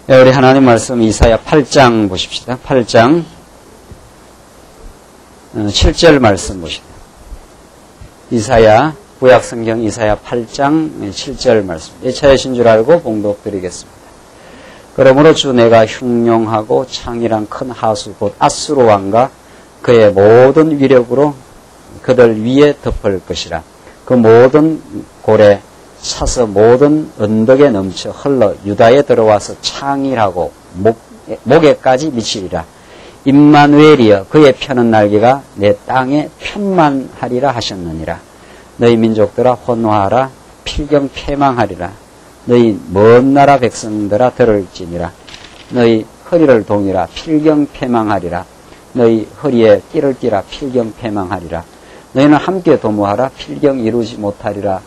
네, 우리 하나님 말씀 이사야 8장 보십시다. 8장 7절 말씀 보십시다. 이사야 구약성경 이사야 8장 7절 말씀. 예차이신 줄 알고 봉독드리겠습니다. 그러므로 주 내가 흉룡하고 창이란 큰 하수 곧 아수르 왕과 그의 모든 위력으로 그들 위에 덮을 것이라. 그 모든 골에 차서 모든 언덕에 넘쳐 흘러 유다에 들어와서 창일하고 목에까지 미치리라. 임마누엘이여 그의 펴는 날개가 내 땅에 편만하리라 하셨느니라. 너희 민족들아 혼화하라. 필경 패망하리라. 너희 먼 나라 백성들아 들을지니라. 너희 허리를 동이라. 필경 패망하리라. 너희 허리에 띠를 띠라. 필경 패망하리라. 너희는 함께 도모하라. 필경 이루지 못하리라.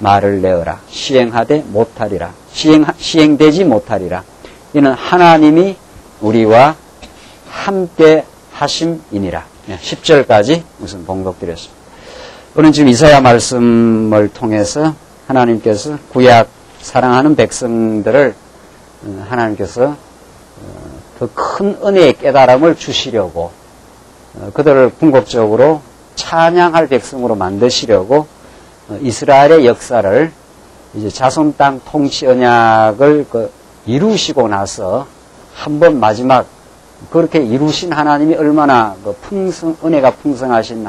말을 내어라. 시행하되 못하리라. 시행되지 못하리라. 이는 하나님이 우리와 함께 하심이니라. 10절까지 우선 봉독드렸습니다. 오늘 지금 이사야 말씀을 통해서 하나님께서 구약 사랑하는 백성들을 하나님께서 더 큰 은혜의 깨달음을 주시려고 그들을 궁극적으로 찬양할 백성으로 만드시려고 이스라엘의 역사를 이제 자손 땅 통치 언약을 이루시고 나서 한번 마지막 그렇게 이루신 하나님이 얼마나 은혜가 풍성하신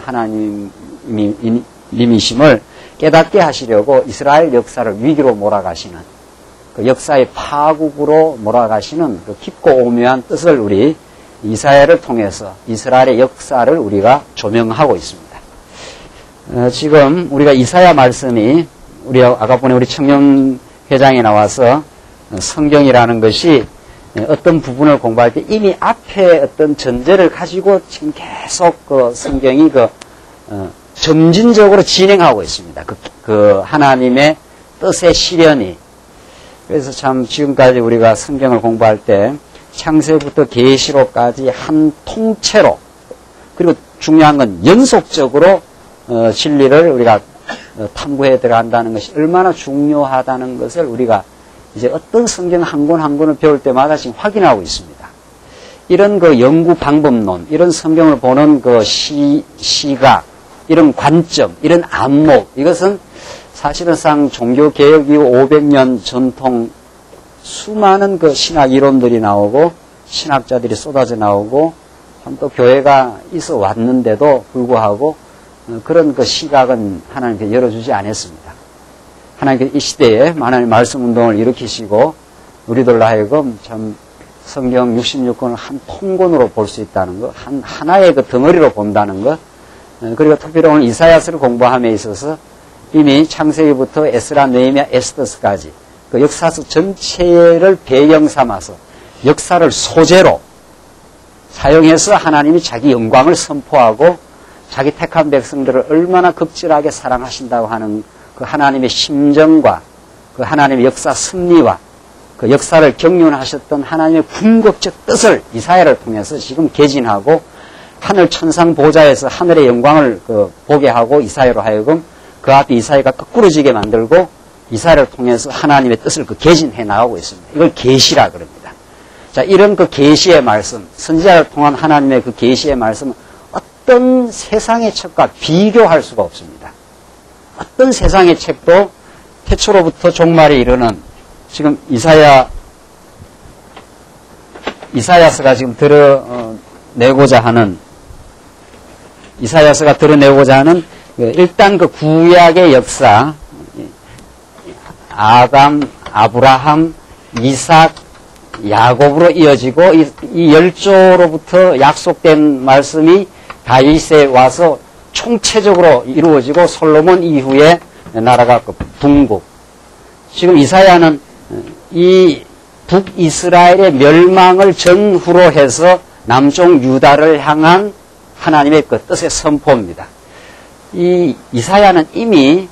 하나님이심을 깨닫게 하시려고 이스라엘 역사를 위기로 몰아가시는 그 역사의 파국으로 몰아가시는 그 깊고 오묘한 뜻을 우리 이사야를 통해서 이스라엘의 역사를 우리가 조명하고 있습니다. 지금 우리가 이사야 말씀이 우리 아까 보니 우리 청년회장에 나와서 성경이라는 것이 어떤 부분을 공부할 때 이미 앞에 어떤 전제를 가지고 지금 계속 그 성경이 점진적으로 진행하고 있습니다. 그 하나님의 뜻의 실현이. 그래서 참 지금까지 우리가 성경을 공부할 때 창세부터 계시록까지 한 통째로 그리고 중요한 건 연속적으로 진리를 우리가 탐구해 들어간다는 것이 얼마나 중요하다는 것을 우리가 이제 어떤 성경 한 권 한 권을 배울 때마다 지금 확인하고 있습니다. 이런 그 연구 방법론, 이런 성경을 보는 그 시각, 이런 관점, 이런 안목, 이것은 사실상 종교개혁 이후 500년 전통 수많은 그 신학 이론들이 나오고 신학자들이 쏟아져 나오고 참 또 교회가 있어 왔는데도 불구하고 그런 그 시각은 하나님께 열어주지 않았습니다. 하나님께서 이 시대에 하나님 말씀 운동을 일으키시고 우리들로 하여금 참 성경 66권을 한 통권으로 볼 수 있다는 것, 하나의 그 덩어리로 본다는 것, 그리고 특별히 오늘 이사야서를 공부함에 있어서 이미 창세기부터 에스라, 느헤미야, 에스더서까지 그 역사서 전체를 배경 삼아서 역사를 소재로 사용해서 하나님이 자기 영광을 선포하고 자기 택한 백성들을 얼마나 극진하게 사랑하신다고 하는 그 하나님의 심정과 그 하나님의 역사 승리와 그 역사를 경륜하셨던 하나님의 궁극적 뜻을 이사야를 통해서 지금 개진하고 하늘 천상 보좌에서 하늘의 영광을 보게 하고 이사야로 하여금 그 앞에 이사야가 거꾸러지게 만들고 이사야를 통해서 하나님의 뜻을 개진해 나가고 있습니다. 이걸 계시라 그럽니다. 자, 이런 그 계시의 말씀, 선지자를 통한 하나님의 그 계시의 말씀은 어떤 세상의 책과 비교할 수가 없습니다. 어떤 세상의 책도 태초로부터 종말에 이르는 지금 이사야서가 지금 드러내고자 하는 이사야서가 드러내고자 하는 일단 그 구약의 역사 아담, 아브라함, 이삭, 야곱으로 이어지고 이 열조로부터 약속된 말씀이 다윗에 와서 총체적으로 이루어지고 솔로몬 이후에 나라가 북국. 지금 이사야는 이 북이스라엘의 멸망을 전후로 해서 남쪽 유다를 향한 하나님의 그 뜻의 선포입니다. 이 이사야는 이미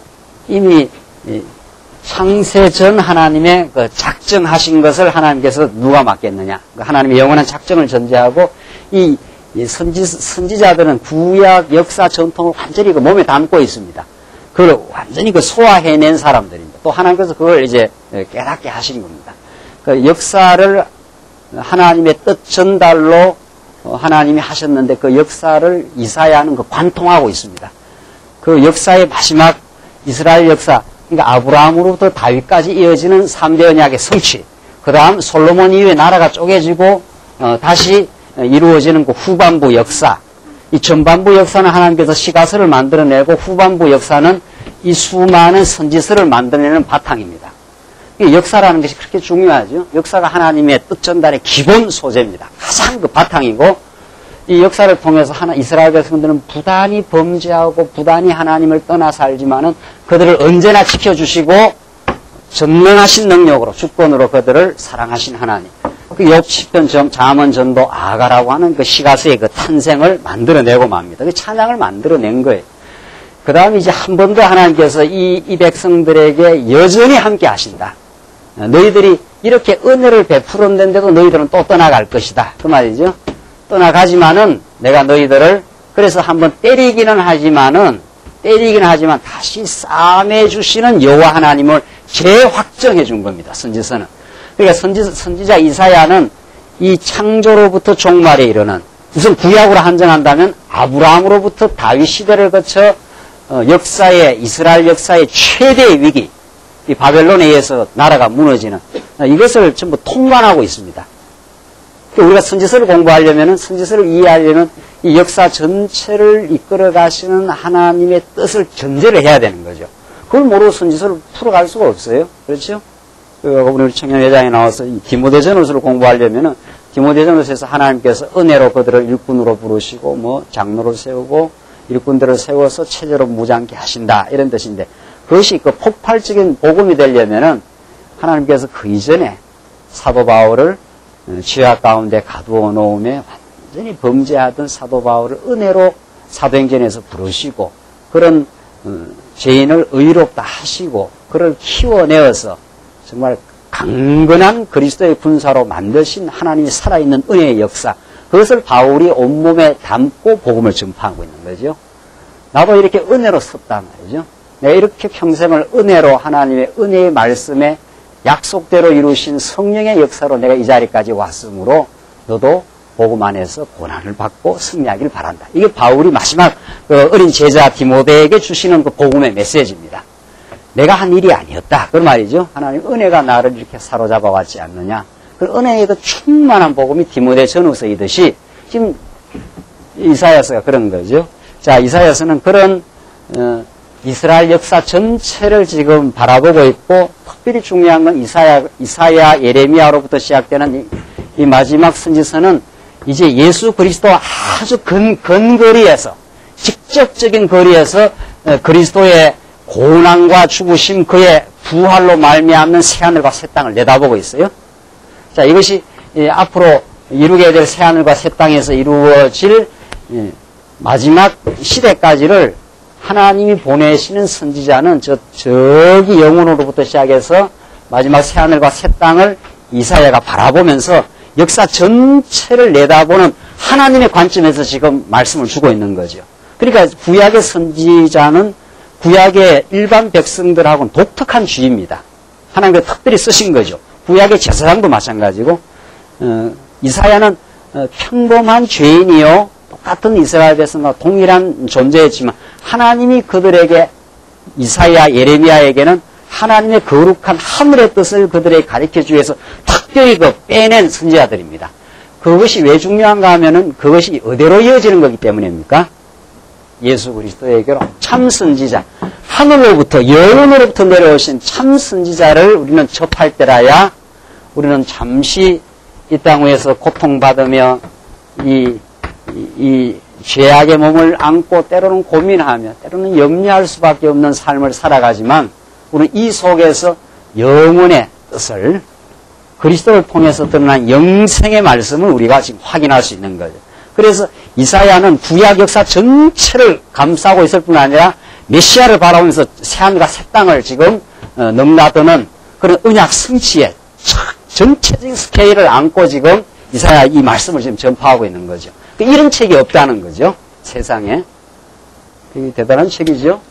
창세 전 하나님의 그 작정하신 것을 하나님께서 누가 맡겠느냐. 하나님의 영원한 작정을 전제하고 이 선지자들은 구약 역사 전통을 완전히 그 몸에 담고 있습니다. 그걸 완전히 그 소화해낸 사람들입니다. 또 하나님께서 그걸 이제 깨닫게 하신 겁니다. 그 역사를 하나님의 뜻 전달로 하나님이 하셨는데 그 역사를 이사야는 관통하고 있습니다. 그 역사의 마지막 이스라엘 역사, 그러니까 아브라함으로부터 다윗까지 이어지는 3대 언약의 성취, 그 다음 솔로몬 이후에 나라가 쪼개지고 다시 이루어지는 그 후반부 역사. 이 전반부 역사는 하나님께서 시가서를 만들어내고 후반부 역사는 이 수많은 선지서를 만들어내는 바탕입니다. 역사라는 것이 그렇게 중요하죠. 역사가 하나님의 뜻 전달의 기본 소재입니다. 가장 그 바탕이고, 이 역사를 통해서 이스라엘 백성들은 부단히 범죄하고 부단히 하나님을 떠나 살지만은 그들을 언제나 지켜주시고 전능하신 능력으로 주권으로 그들을 사랑하신 하나님. 그 욥 시편 잠언 전도 아가라고 하는 그 시가서의 그 탄생을 만들어내고 맙니다. 그 찬양을 만들어낸 거예요. 그 다음에 이제 한 번 더 하나님께서 이 백성들에게 여전히 함께 하신다. 너희들이 이렇게 은혜를 베풀었는데도 너희들은 또 떠나갈 것이다. 그 말이죠. 떠나가지만은 내가 너희들을 그래서 한번 때리기는 하지만 다시 싸매 주시는 여호와 하나님을 재확정해 준 겁니다. 선지서는. 그러니까 선지자 이사야는 이 창조로부터 종말에 이르는, 우선 구약으로 한정한다면 아브라함으로부터 다윗 시대를 거쳐 이스라엘 역사의 최대의 위기, 이 바벨론에 의해서 나라가 무너지는 이것을 전부 통관하고 있습니다. 우리가 선지서를 공부하려면, 선지서를 이해하려면 이 역사 전체를 이끌어 가시는 하나님의 뜻을 전제를 해야 되는 거죠. 그걸 모르고 선지서를 풀어갈 수가 없어요. 그렇죠? 우리 청년회장에 나와서 이 디모데전서를 공부하려면은 디모데전서에서 하나님께서 은혜로 그들을 일꾼으로 부르시고 장로를 세우고 일꾼들을 세워서 체제로 무장케 하신다 이런 뜻인데, 그것이 그 폭발적인 복음이 되려면은 하나님께서 그 이전에 사도 바울을 죄악 가운데 가두어 놓음에 완전히 범죄하던 사도 바울을 은혜로 사도행전에서 부르시고 그런 죄인을 의롭다 하시고 그를 키워내어서 정말 강건한 그리스도의 군사로 만드신 하나님이 살아있는 은혜의 역사, 그것을 바울이 온몸에 담고 복음을 전파하고 있는 거죠. 나도 이렇게 은혜로 섰단 말이죠. 내가 이렇게 평생을 은혜로 하나님의 은혜의 말씀에 약속대로 이루신 성령의 역사로 내가 이 자리까지 왔으므로 너도 복음 안에서 고난을 받고 승리하길 바란다. 이게 바울이 마지막 그 어린 제자 디모데에게 주시는 그 복음의 메시지입니다. 내가 한 일이 아니었다. 그 말이죠. 하나님 은혜가 나를 이렇게 사로잡아 왔지 않느냐. 그 은혜의 그 충만한 복음이 디모데 전후서이듯이 지금 이사야서가 그런 거죠. 자, 이사야서는 그런 이스라엘 역사 전체를 지금 바라보고 있고, 특별히 중요한 건 이사야, 예레미야로부터 시작되는 이 마지막 선지서는 이제 예수 그리스도 아주 근거리에서, 직접적인 거리에서 그리스도의 고난과 죽으심, 그의 부활로 말미암는 새하늘과 새 땅을 내다보고 있어요. 자, 이것이 앞으로 이루게 될 새하늘과 새 땅에서 이루어질 마지막 시대까지를 하나님이 보내시는 선지자는 저기 영혼으로부터 시작해서 마지막 새하늘과 새 땅을 이사야가 바라보면서 역사 전체를 내다보는 하나님의 관점에서 지금 말씀을 주고 있는 거죠. 그러니까 구약의 선지자는 구약의 일반 백성들하고는 독특한 주의입니다. 하나님께서 특별히 쓰신 거죠. 구약의 제사장도 마찬가지고, 이사야는 평범한 죄인이요, 똑같은 이스라엘 백성과 동일한 존재였지만 하나님이 그들에게, 이사야, 예레미야에게는 하나님의 거룩한 하늘의 뜻을 그들에게 가르쳐주기 위해서 특별히 빼낸 선지자들입니다. 그것이 왜 중요한가 하면은 그것이 어디로 이어지는 거기 때문입니까? 예수 그리스도에게로 참 선지자, 하늘로부터, 영원으로부터 내려오신 참 선지자를 우리는 접할 때라야 우리는 잠시 이 땅 위에서 고통받으며 이 죄악의 몸을 안고 때로는 고민하며 때로는 염려할 수밖에 없는 삶을 살아가지만 우리는 이 속에서 영원의 뜻을, 그리스도를 통해서 드러난 영생의 말씀을 우리가 지금 확인할 수 있는 거죠. 그래서 이사야는 구약 역사 전체를 감싸고 있을 뿐 아니라 메시아를 바라보면서 새하늘과 새 땅을 지금 넘나드는 그런 언약 성취의 전체적인 스케일을 안고 지금 이사야 이 말씀을 지금 전파하고 있는 거죠. 이런 책이 없다는 거죠. 세상에. 되게 대단한 책이죠.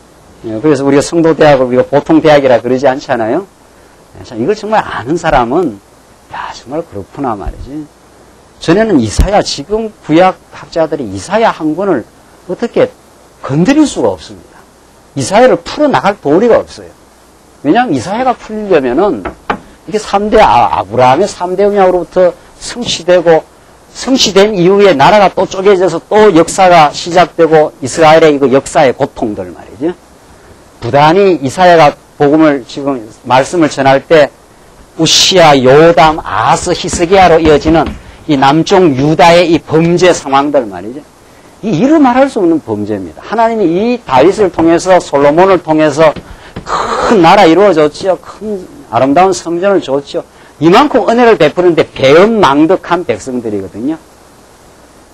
그래서 우리가 성도대학을 우리가 보통 대학이라 그러지 않잖아요. 이걸 정말 아는 사람은 야, 정말 그렇구나 말이지. 전에는 이사야, 지금 구약 학자들이 이사야 한 권을 어떻게 건드릴 수가 없습니다. 이사야를 풀어나갈 도리가 없어요. 왜냐하면 이사야가 풀리려면은 이게 3대 아브라함의 3대 언약으로부터 성취된 이후에 나라가 또 쪼개져서 또 역사가 시작되고 이스라엘의 이거 역사의 고통들 말이죠. 부단히 이사야가 복음을 지금 말씀을 전할 때 우시야, 요담, 아스, 히스기야로 이어지는 이 남쪽 유다의 이 범죄 상황들 말이죠. 이 이루 말할 수 없는 범죄입니다. 하나님이 이 다윗을 통해서 솔로몬을 통해서 큰 나라 이루어졌지요. 큰 아름다운 성전을 줬죠. 이만큼 은혜를 베푸는데 배은망덕한 백성들이거든요.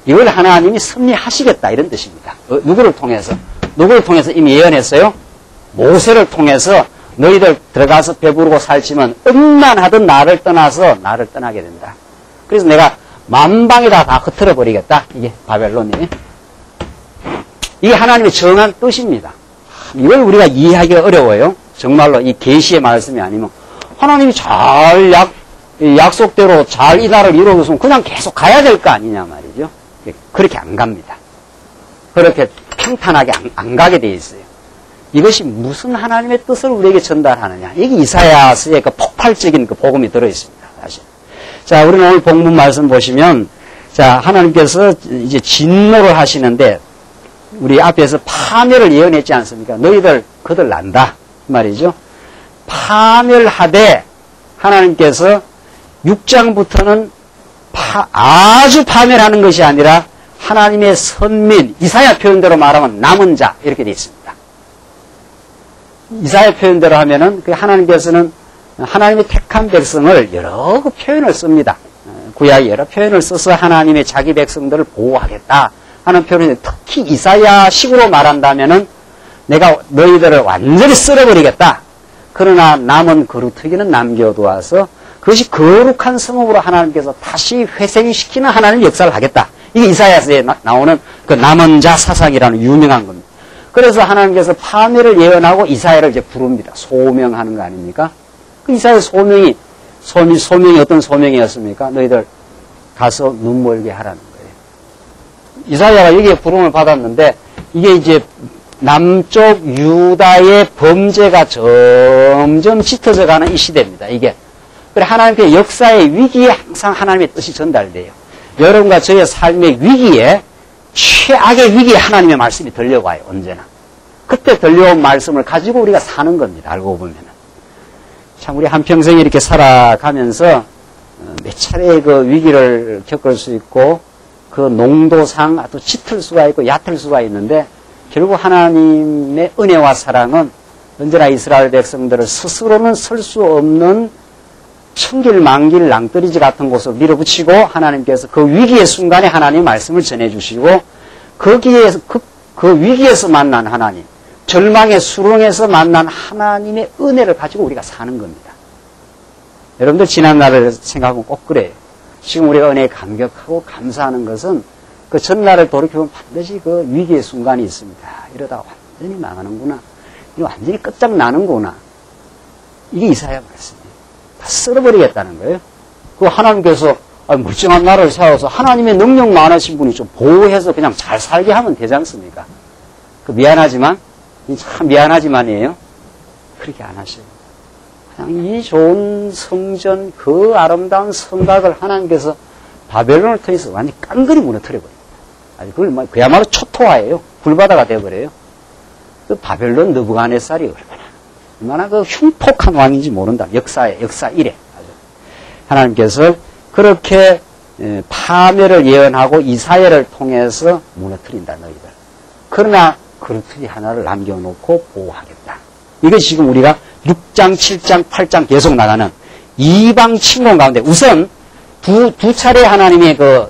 이걸 하나님이 섭리하시겠다 이런 뜻입니다. 누구를 통해서? 누구를 통해서 이미 예언했어요? 모세를 통해서 너희들 들어가서 배부르고 살찌면 음란하던 나를 떠나서 나를 떠나게 된다. 그래서 내가 만방에다 다 흩어져 버리겠다. 이게 바벨론이. 이게 하나님의 정한 뜻입니다. 이걸 우리가 이해하기가 어려워요. 정말로 이 계시의 말씀이 아니면 하나님이 잘 약속대로 잘 이 나라를 이루어줬으면 그냥 계속 가야 될 거 아니냐 말이죠. 그렇게 안 갑니다. 그렇게 평탄하게 안 가게 돼 있어요. 이것이 무슨 하나님의 뜻을 우리에게 전달하느냐. 이게 이사야서의 그 폭발적인 그 복음이 들어있습니다. 사실. 자, 우리는 오늘 본문 말씀 보시면, 자, 하나님께서 이제 진노를 하시는데, 우리 앞에서 파멸을 예언했지 않습니까? 너희들 그들 난다. 말이죠. 파멸하되, 하나님께서 6장부터는 아주 파멸하는 것이 아니라, 하나님의 선민, 이사야 표현대로 말하면 남은 자, 이렇게 되어 있습니다. 이사야 표현대로 하면은 그 하나님께서는 하나님의 택한 백성을 여러 그 표현을 씁니다. 구약에 여러 표현을 써서 하나님의 자기 백성들을 보호하겠다 하는 표현인데 특히 이사야식으로 말한다면은 내가 너희들을 완전히 쓸어버리겠다. 그러나 남은 거루터기는 남겨두어서 그것이 거룩한 성읍으로 하나님께서 다시 회생시키는 하나님의 역사를 하겠다. 이게 이사야서에 나오는 그 남은 자 사상이라는 유명한 겁니다. 그래서 하나님께서 파멸을 예언하고 이사야를 이제 부릅니다. 소명하는 거 아닙니까? 그 이사야 소명이 어떤 소명이었습니까? 너희들 가서 눈 멀게 하라는 거예요. 이사야가 여기에 부름을 받았는데 이게 이제 남쪽 유다의 범죄가 점점 짙어져 가는 이 시대입니다. 이게. 그래 하나님께 역사의 위기에 항상 하나님의 뜻이 전달돼요. 여러분과 저의 삶의 위기에 최악의 위기에 하나님의 말씀이 들려와요. 언제나. 그때 들려온 말씀을 가지고 우리가 사는 겁니다. 알고 보면은. 참 우리 한평생 이렇게 살아가면서 몇 차례 그 위기를 겪을 수 있고 그 농도상 또 짙을 수가 있고 얕을 수가 있는데 결국 하나님의 은혜와 사랑은 언제나 이스라엘 백성들을 스스로는 설 수 없는 천길 만길 낭떠러지 같은 곳으로 밀어붙이고 하나님께서 그 위기의 순간에 하나님 말씀을 전해주시고 거기에서 그 위기에서 만난 하나님, 절망의 수렁에서 만난 하나님의 은혜를 가지고 우리가 사는 겁니다. 여러분들 지난 날을 생각하면 꼭 그래요. 지금 우리가 은혜에 감격하고 감사하는 것은 그 전날을 돌이켜보면 반드시 그 위기의 순간이 있습니다. 이러다가 완전히 망하는구나. 이거 완전히 끝장나는구나. 이게 이사야 말씀이에요. 다 쓸어버리겠다는 거예요. 그 하나님께서 멀쩡한 나라를 세워서 하나님의 능력 많으신 분이 좀 보호해서 그냥 잘 살게 하면 되지 않습니까? 그 미안하지만, 참 미안하지만이에요. 그렇게 안 하셔요. 그냥 이 좋은 성전, 그 아름다운 성곽을 하나님께서 바벨론을 통해서 완전히 깡그리 무너뜨려버립니다. 아니, 그야말로 초토화예요. 불바다가 되어버려요. 그 바벨론 느부갓네살이 얼마나 그 흉폭한 왕인지 모른다. 역사 이래. 하나님께서 그렇게 파멸을 예언하고 이사야를 통해서 무너뜨린다, 너희들. 그러나 그루터기 하나를 남겨놓고 보호하겠다. 이것이 지금 우리가 6장, 7장, 8장 계속 나가는 이방 침공 가운데 우선 두 차례 하나님의 그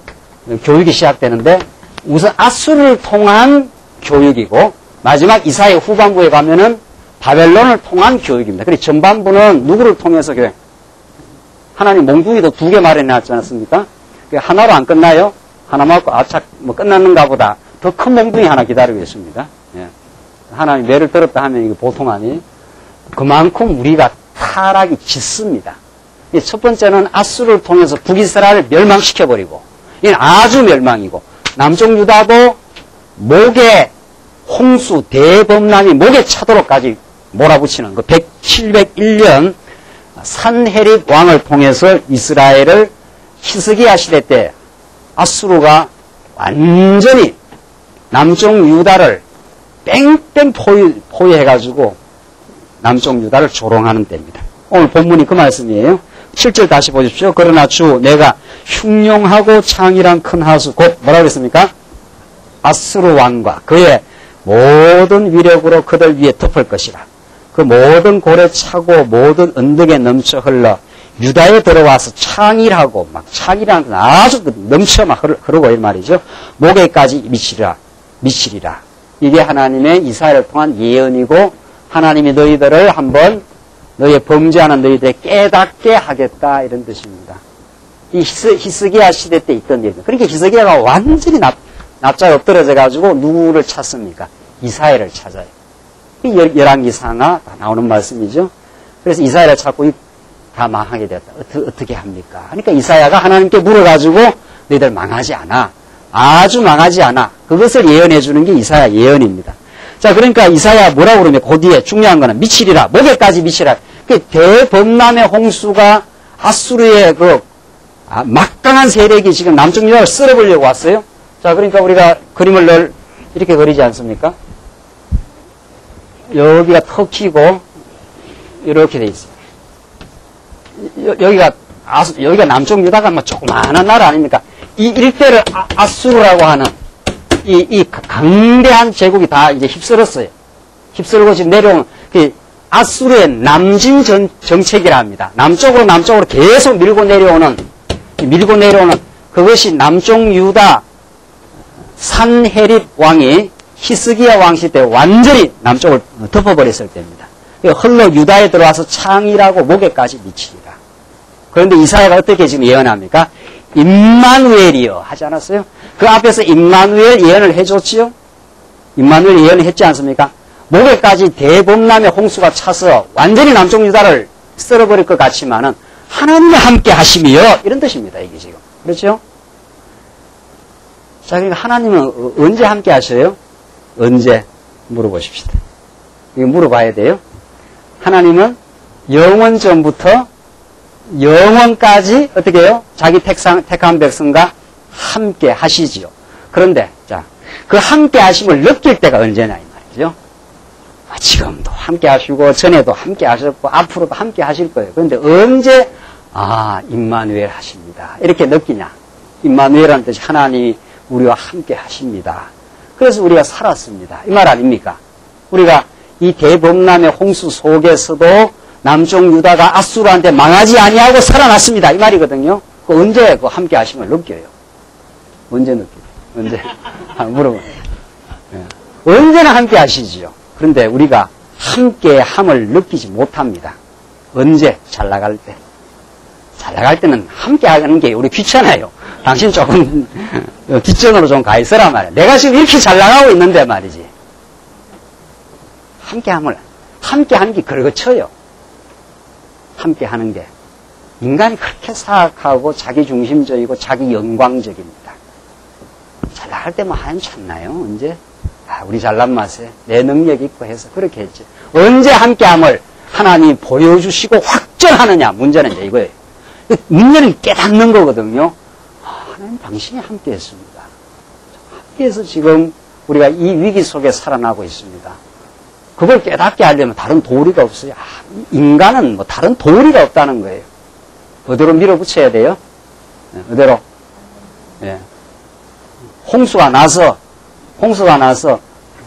교육이 시작되는데 우선 아수르를 통한 교육이고 마지막 이사야 후반부에 가면은 바벨론을 통한 교육입니다. 그리고 전반부는 누구를 통해서 교육? 하나님 몽둥이도 2개 마련해놨지 않습니까? 하나로 안 끝나요? 하나 맞고 뭐 끝났는가 보다. 더 큰 몽둥이 하나 기다리고 있습니다. 예. 하나님 매를 들었다 하면 이거 보통 아니에요? 그만큼 우리가 타락이 짙습니다. 첫 번째는 아수르를 통해서 북이스라엘을 멸망시켜버리고, 이건 아주 멸망이고, 남쪽 유다도 목에 홍수 대범람이 목에 차도록까지 몰아붙이는 그 701년 산헤립 왕을 통해서 이스라엘을 히스기야 시대 때 아수르가 완전히 남쪽 유다를 뺑뺑 포위해가지고 남쪽 유다를 조롱하는 때입니다. 오늘 본문이 그 말씀이에요. 7절 다시 보십시오. 그러나 주 내가 흉용하고 창이란 큰 하수 곧 뭐라고 했습니까? 아수르 왕과 그의 모든 위력으로 그들 위에 덮을 것이라. 그 모든 고래 차고 모든 언덕에 넘쳐 흘러 유다에 들어와서 창이라고 막 창이라는 건 아주 넘쳐 막 흐르고 이 말이죠. 목에까지 미치리라. 이게 하나님의 이사야를 통한 예언이고 하나님이 너희들을 한번 너희의 범죄하는 너희들에 깨닫게 하겠다 이런 뜻입니다. 이 히스기야 시대 때 있던 일입니다. 그러니까 히스기야가 완전히 납작에 엎드러져 가지고 누구를 찾습니까? 이사야를 찾아요. 이 열왕기상하 나오는 말씀이죠. 그래서 이사야를 찾고 다 망하게 되었다. 어떻게 합니까? 그러니까 이사야가 하나님께 물어가지고 너희들 망하지 않아. 아주 망하지 않아. 그것을 예언해 주는 게 이사야 예언입니다. 자, 그러니까 이사야 뭐라고 그러면 그 뒤에 중요한 거는 미치리라. 목에까지 미치리라. 그 대범람의 홍수가 아수르의 막강한 세력이 지금 남쪽 유다를 쓸어버리려고 왔어요. 자, 그러니까 우리가 그림을 늘 이렇게 그리지 않습니까? 여기가 터키고 이렇게 돼 있어요. 여기가 남쪽 유다가 뭐 조그마한 나라 아닙니까? 이 일대를 아수르라고 하는 이 강대한 제국이 다 이제 휩쓸었어요. 휩쓸고 지금 내려오는 아수르의 남진 정책이라 합니다. 남쪽으로 계속 밀고 내려오는 그것이 남쪽 유다 산헤립 왕이 히스기야 왕 시대 때 완전히 남쪽을 덮어버렸을 때입니다. 흘러 유다에 들어와서 창이라고 목에까지 미치리라. 그런데 이사야가 어떻게 지금 예언합니까? 임마누엘이여 하지 않았어요? 그 앞에서 임마누엘 예언을 해줬지요? 임마누엘 예언을 했지 않습니까? 목에까지 대범람의 홍수가 차서 완전히 남쪽 유다를 쓸어버릴 것 같지만은 하나님과 함께 하심이여 이런 뜻입니다. 이게 지금 그렇죠? 자, 그러니까 하나님은 언제 함께 하셔요? 언제? 물어보십시다. 이거 물어봐야 돼요. 하나님은 영원 전부터 영원까지 어떻게 해요? 자기 택한 백성과 함께 하시지요. 그런데 자, 그 함께 하심을 느낄 때가 언제냐 이 말이죠. 지금도 함께 하시고 전에도 함께 하셨고 앞으로도 함께 하실 거예요. 그런데 언제 임마누엘 하십니다. 이렇게 느끼냐. 임마누엘이라는 뜻이 하나님이 우리와 함께 하십니다. 그래서 우리가 살았습니다. 이 말 아닙니까? 우리가 이 대범람의 홍수 속에서도 남쪽 유다가 아수르한테 망하지 아니하고 살아났습니다. 이 말이거든요. 언제 함께 하심을 느껴요? 언제 느껴요? 언제? 물어봐요. 언제나 함께 하시지요. 그런데 우리가 함께 함을 느끼지 못합니다. 언제? 잘 나갈 때. 잘 나갈 때는 함께 하는 게 우리 귀찮아요. 당신 조금 뒷전으로 좀 가 있어라 말이야. 내가 지금 이렇게 잘 나가고 있는데 말이지. 함께 하는 게 걸거쳐요. 함께 하는 게. 인간이 그렇게 사악하고 자기중심적이고 자기 영광적입니다. 잘 나갈 때만 하면 참나요? 언제? 우리 잘난 맛에 내 능력 있고 해서 그렇게 했지. 언제 함께함을 하나님이 보여주시고 확정하느냐. 문제는 이제 이거예요. 문제는 깨닫는 거거든요. 하나님 당신이 함께 했습니다. 함께해서 지금 우리가 이 위기 속에 살아나고 있습니다. 그걸 깨닫게 하려면 다른 도리가 없어요. 인간은 뭐 다른 도리가 없다는 거예요. 어디로 밀어붙여야 돼요? 어디로? 예. 홍수가 나서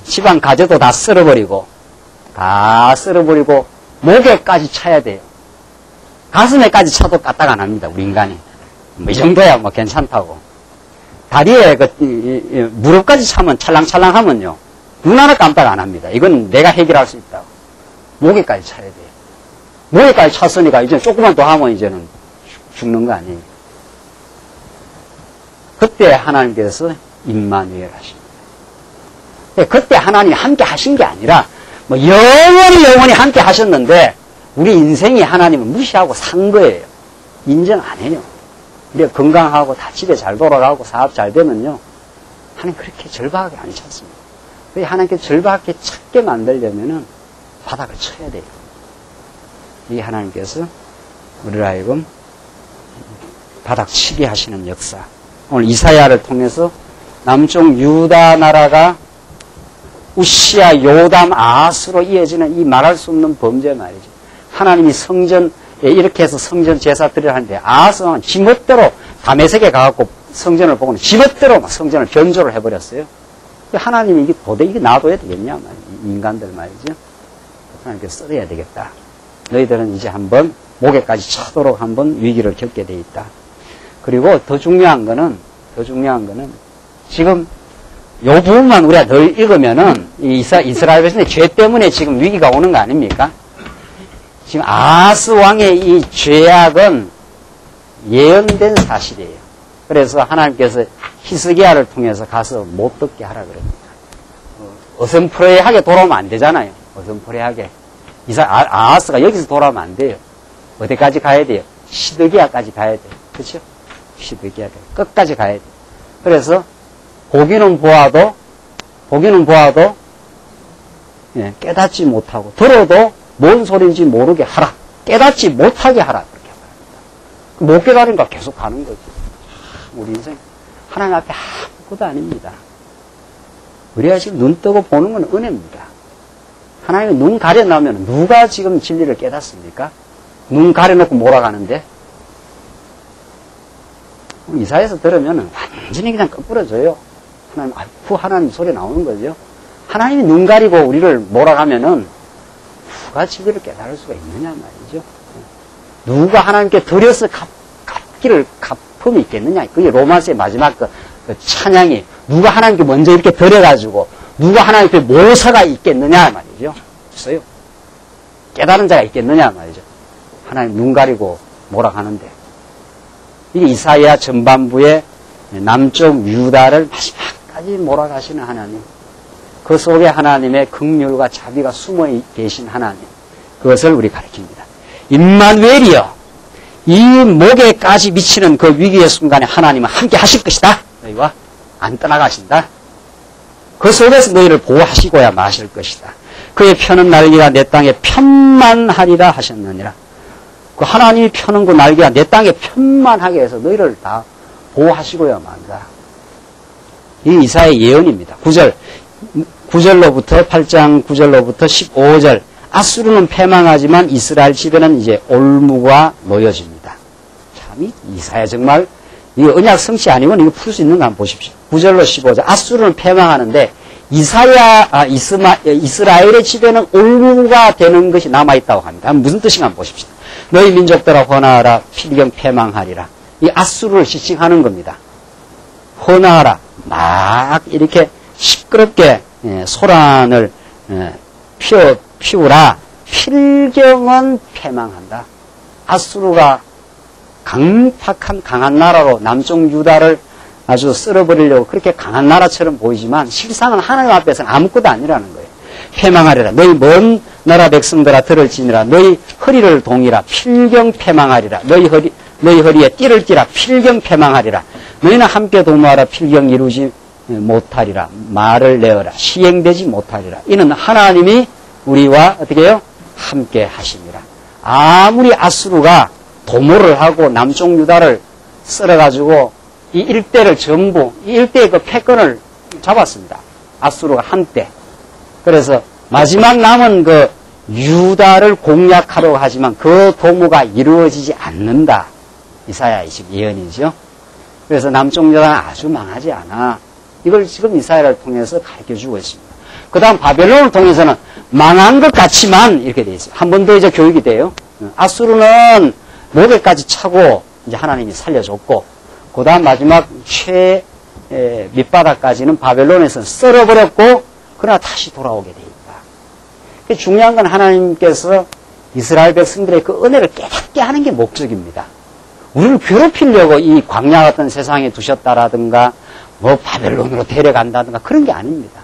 집안 가재도 다 쓸어버리고 목에까지 차야 돼요. 가슴에까지 차도 까딱 안 합니다. 우리 인간이. 뭐 이 정도야 뭐 괜찮다고. 다리에 무릎까지 차면 찰랑찰랑 하면요. 눈 하나 깜빡 안 합니다. 이건 내가 해결할 수 있다고. 목에까지 차야 돼요. 목에까지 찼으니까 이제 조금만 더 하면 이제는 죽는 거 아니에요. 그때 하나님께서 임마누엘 하십니다. 그때 하나님이 함께 하신 게 아니라 뭐 영원히 함께 하셨는데 우리 인생이 하나님을 무시하고 산 거예요. 인정 안 해요. 우리가 건강하고 다 집에 잘 돌아가고 사업 잘 되면요. 하나님 그렇게 절박하게 안 찾습니다. 하나님께 절박하게 찾게 만들려면은 바닥을 쳐야 돼요. 이 하나님께서 우리를 하여금 바닥 치게 하시는 역사. 오늘 이사야를 통해서 남쪽 유다 나라가 우시아, 요담, 아하스로 이어지는 이 말할 수 없는 범죄 말이죠. 하나님이 성전, 이렇게 해서 성전 제사 드리려 하는데 아하스는 지멋대로 다메섹에 가갖고 성전을 보고는 지멋대로 막 성전을 변조를 해버렸어요. 하나님이 이게 도대체 이게 놔둬야 되겠냐 말이죠. 인간들 말이죠. 하나님께서 써야 되겠다. 너희들은 이제 한번 목에까지 차도록 한번 위기를 겪게 돼 있다. 그리고 더 중요한 거는 지금 요 부분만 우리가 늘 읽으면은 이스라엘 백성의 죄 때문에 지금 위기가 오는 거 아닙니까? 지금 아하스 왕의 이 죄악은 예언된 사실이에요. 그래서 하나님께서 히스기야를 통해서 가서 못 듣게 하라 그럽니다. 어슴푸레하게 돌아오면 안 되잖아요. 어슴푸레하게. 아하스가 여기서 돌아오면 안 돼요. 어디까지 가야 돼요? 시드기야까지 가야 돼요. 그렇죠? 시드기야까지. 끝까지 가야 돼요. 그래서 보기는 보아도 예, 깨닫지 못하고 들어도 뭔 소리인지 모르게 하라. 깨닫지 못하게 하라. 그렇게 말합니다. 못 깨달으니까 계속 가는 거죠. 우리 인생 하나님 앞에 아무것도 아닙니다. 우리가 지금 눈 뜨고 보는 건 은혜입니다. 하나님이 눈 가려놓으면 누가 지금 진리를 깨닫습니까? 눈 가려놓고 몰아가는데 이사야에서 들으면 완전히 그냥 거꾸러져요. 하나님 소리 나오는 거죠. 하나님이 눈 가리고 우리를 몰아가면은 누가 진리를 깨달을 수가 있느냐 말이죠. 누가 하나님께 드려서 갚음이 있겠느냐. 그게 로마서의 마지막 그 찬양이 누가 하나님께 먼저 이렇게 드려가지고 누가 하나님께 모사가 있겠느냐 말이죠. 없어요. 깨달은 자가 있겠느냐 말이죠. 하나님 눈 가리고 몰아가는데 이게 이사야 전반부의 남쪽 유다를 마지막까지 몰아가시는 하나님, 그 속에 하나님의 긍휼과 자비가 숨어 계신 하나님, 그것을 우리 가리킵니다. 임마누엘이여, 이 목에까지 미치는 그 위기의 순간에 하나님은 함께 하실 것이다. 너희와 안 떠나가신다. 그 속에서 너희를 보호하시고야 마실 것이다. 그의 펴는 날개가 내 땅에 편만하리라 하셨느니라. 그 하나님이 펴는 그 날개가 내 땅에 편만하게 해서 너희를 다 보호하시고야 만다. 이 이사야의 예언입니다. 9절로부터 8장 9절로부터 15절. 아수르는 패망하지만 이스라엘 집에는 이제 올무가 놓여집니다. 참 이사야 정말 이 언약 성취 아니면 이거 풀 수 있는가 한번 보십시오. 9절로 15절. 아수르는 패망하는데 이스라엘의 집에는 올무가 되는 것이 남아있다고 합니다. 무슨 뜻인가 한번 보십시오. 너희 민족들아 헌화하라. 필경 패망하리라. 이 아수르를 지칭하는 겁니다. 헌화하라. 막 이렇게 시끄럽게 소란을 피우라. 필경은 패망한다. 아수르가 강팍한 강한 나라로 남쪽 유다를 아주 쓸어버리려고 그렇게 강한 나라처럼 보이지만 실상은 하나님 앞에서는 아무것도 아니라는 거예요. 패망하리라. 너희 먼 나라 백성들아 들을지니라. 너희 허리를 동이라. 필경 패망하리라. 너희 허리에 띠를 띠라. 필경 패망하리라. 너희는 함께 도모하라. 필경 이루지 못하리라. 말을 내어라. 시행되지 못하리라. 이는 하나님이 우리와 어떻게 해요? 함께 하시니라. 아무리 아수르가 도모를 하고 남쪽 유다를 쓸어가지고 이 일대를 전부, 이 일대의 그 패권을 잡았습니다. 아수르가 한때. 그래서 마지막 남은 그 유다를 공략하려고 하지만 그 도모가 이루어지지 않는다. 이사야의 예언이죠. 그래서 남쪽 유다는 아주 망하지 않아. 이걸 지금 이사야를 통해서 가르쳐주고 있습니다. 그 다음 바벨론을 통해서는 망한 것 같지만 이렇게 돼 있어요. 한 번 더 이제 교육이 돼요. 아수르는 목에까지 차고 이제 하나님이 살려줬고, 그 다음 마지막 밑바닥까지는 바벨론에서 썰어버렸고, 그러나 다시 돌아오게 돼 있다. 중요한 건 하나님께서 이스라엘 백성들의 그 은혜를 깨닫게 하는 게 목적입니다. 우리를 괴롭히려고 이 광야 같은 세상에 두셨다라든가, 뭐 바벨론으로 데려간다든가 그런 게 아닙니다.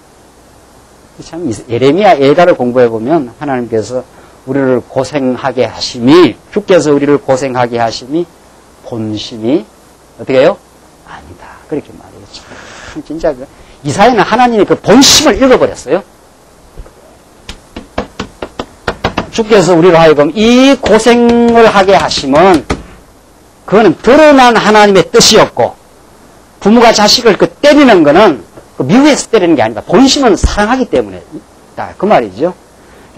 참 예레미야 예다를 공부해 보면 하나님께서 우리를 고생하게 하심이, 주께서 우리를 고생하게 하심이 본심이 어떻게 해요? 아니다. 그렇게 말해요. 참 진짜 이사야는 하나님의 그 본심을 읽어버렸어요. 주께서 우리로 하여금 이 고생을 하게 하시면 그거는 드러난 하나님의 뜻이었고, 부모가 자식을 때리는 거는 미국에서 때리는 게 아니다. 본심은 사랑하기 때문에 있다. 그 말이죠.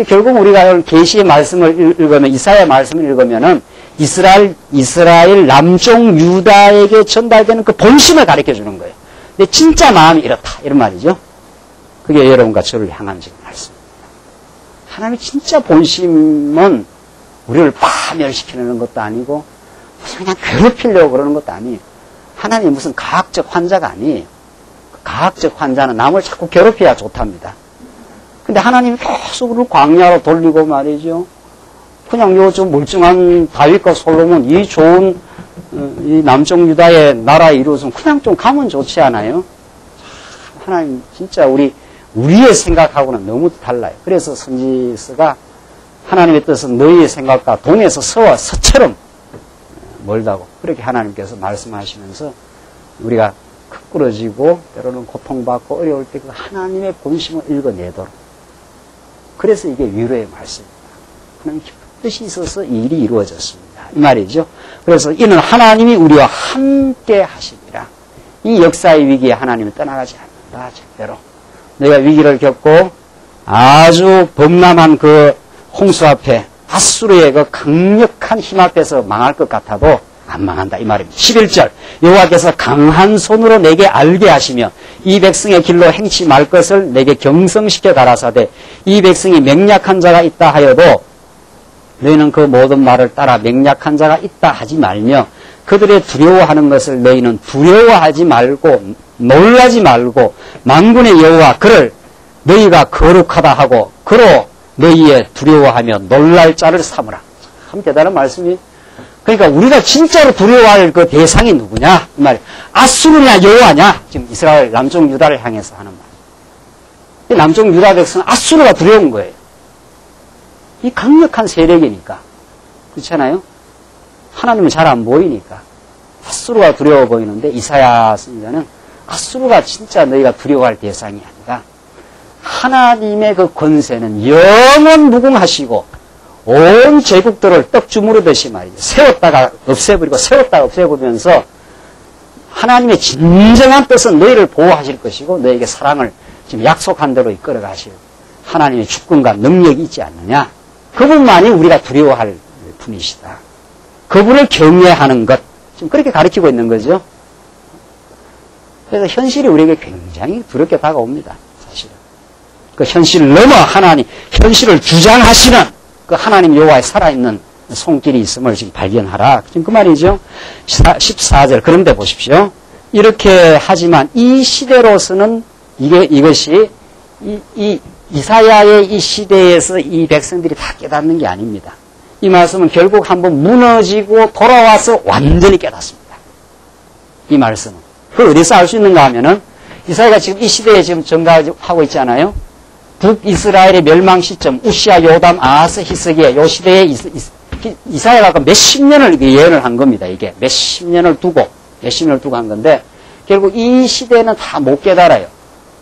결국 우리가 계시의 말씀을 읽으면, 이사야 말씀을 읽으면은 이스라엘 남쪽 유다에게 전달되는 그 본심을 가르쳐 주는 거예요. 근데 진짜 마음이 이렇다. 이런 말이죠. 그게 여러분과 저를 향한 지금 말씀입니다. 하나님의 진짜 본심은 우리를 파멸시키는 것도 아니고, 그냥 괴롭히려고 그러는 것도 아니에요. 하나님이 무슨 과학적 환자가 아니에요. 과학적 환자는 남을 자꾸 괴롭혀야 좋답니다. 근데 하나님이 계속 우리를 광야로 돌리고 말이죠. 그냥 요즘 멀쩡한 다윗과 솔로몬, 이 좋은, 이 남쪽 유다의 나라에 이루어서 그냥 좀 가면 좋지 않아요? 하나님, 진짜 우리의 생각하고는 너무 달라요. 그래서 선지서가 하나님의 뜻은 너희의 생각과 동에서 서와 서처럼 멀다고. 그렇게 하나님께서 말씀하시면서 우리가 크꾸러지고 때로는 고통받고 어려울 때 그 하나님의 본심을 읽어내도록. 그래서 이게 위로의 말씀입니다. 하나님 뜻이 있어서 이 일이 이루어졌습니다. 이 말이죠. 그래서 이는 하나님이 우리와 함께 하시리라. 이 역사의 위기에 하나님은 떠나가지 않는다. 절대로. 내가 위기를 겪고 아주 범람한 그 홍수 앞에 아수르의 그 강력한 힘 앞에서 망할 것 같아도 안 망한다. 이 말입니다. 11절 여호와께서 강한 손으로 내게 알게 하시며 이 백성의 길로 행치 말 것을 내게 경성시켜 가라사대 이 백성이 맹약한 자가 있다 하여도 너희는 그 모든 말을 따라 맹약한 자가 있다 하지 말며 그들의 두려워하는 것을 너희는 두려워하지 말고 놀라지 말고 만군의 여호와 그를 너희가 거룩하다 하고 그로 너희의 두려워하며 놀랄 자를 삼으라. 참 대단한 말씀이. 그러니까 우리가 진짜로 두려워할 그 대상이 누구냐? 이 말이에요. 아수르냐 여호와냐? 지금 이스라엘 남쪽 유다를 향해서 하는 말. 남쪽 유다 백성은 아수르가 두려운 거예요. 이 강력한 세력이니까. 그렇잖아요? 하나님은 잘 안 보이니까. 아수르가 두려워 보이는데 이사야 선지자는 아수르가 진짜 너희가 두려워할 대상이 아니라 하나님의 그 권세는 영원 무궁하시고 온 제국들을 떡 주무르듯이 말이죠. 세웠다가 없애버리고 세웠다가 없애버리면서 하나님의 진정한 뜻은 너희를 보호하실 것이고 너에게 사랑을 지금 약속한 대로 이끌어 가실 하나님의 주권과 능력이 있지 않느냐. 그분만이 우리가 두려워할 분이시다. 그분을 경외하는 것. 지금 그렇게 가르치고 있는 거죠. 그래서 현실이 우리에게 굉장히 두렵게 다가옵니다. 사실은. 그 현실을 넘어 하나님, 현실을 주장하시는 그 하나님 여호와의 살아있는 손길이 있음을 지금 발견하라. 지금 그 말이죠. 14절. 그런데 보십시오. 이렇게 하지만 이 시대로서는 이것이 이사야의 이 시대에서 이 백성들이 다 깨닫는 게 아닙니다. 이 말씀은 결국 한번 무너지고 돌아와서 완전히 깨닫습니다. 이 말씀은. 그걸 어디서 알 수 있는가 하면은 이사야가 지금 이 시대에 지금 전가하고 있잖아요. 북이스라엘의 멸망 시점, 우시아, 요담, 아하스, 히스기야, 요 시대에 이사야가 몇십 년을 예언을 한 겁니다. 이게 몇십 년을 두고 한 건데 결국 이 시대는 다 못 깨달아요.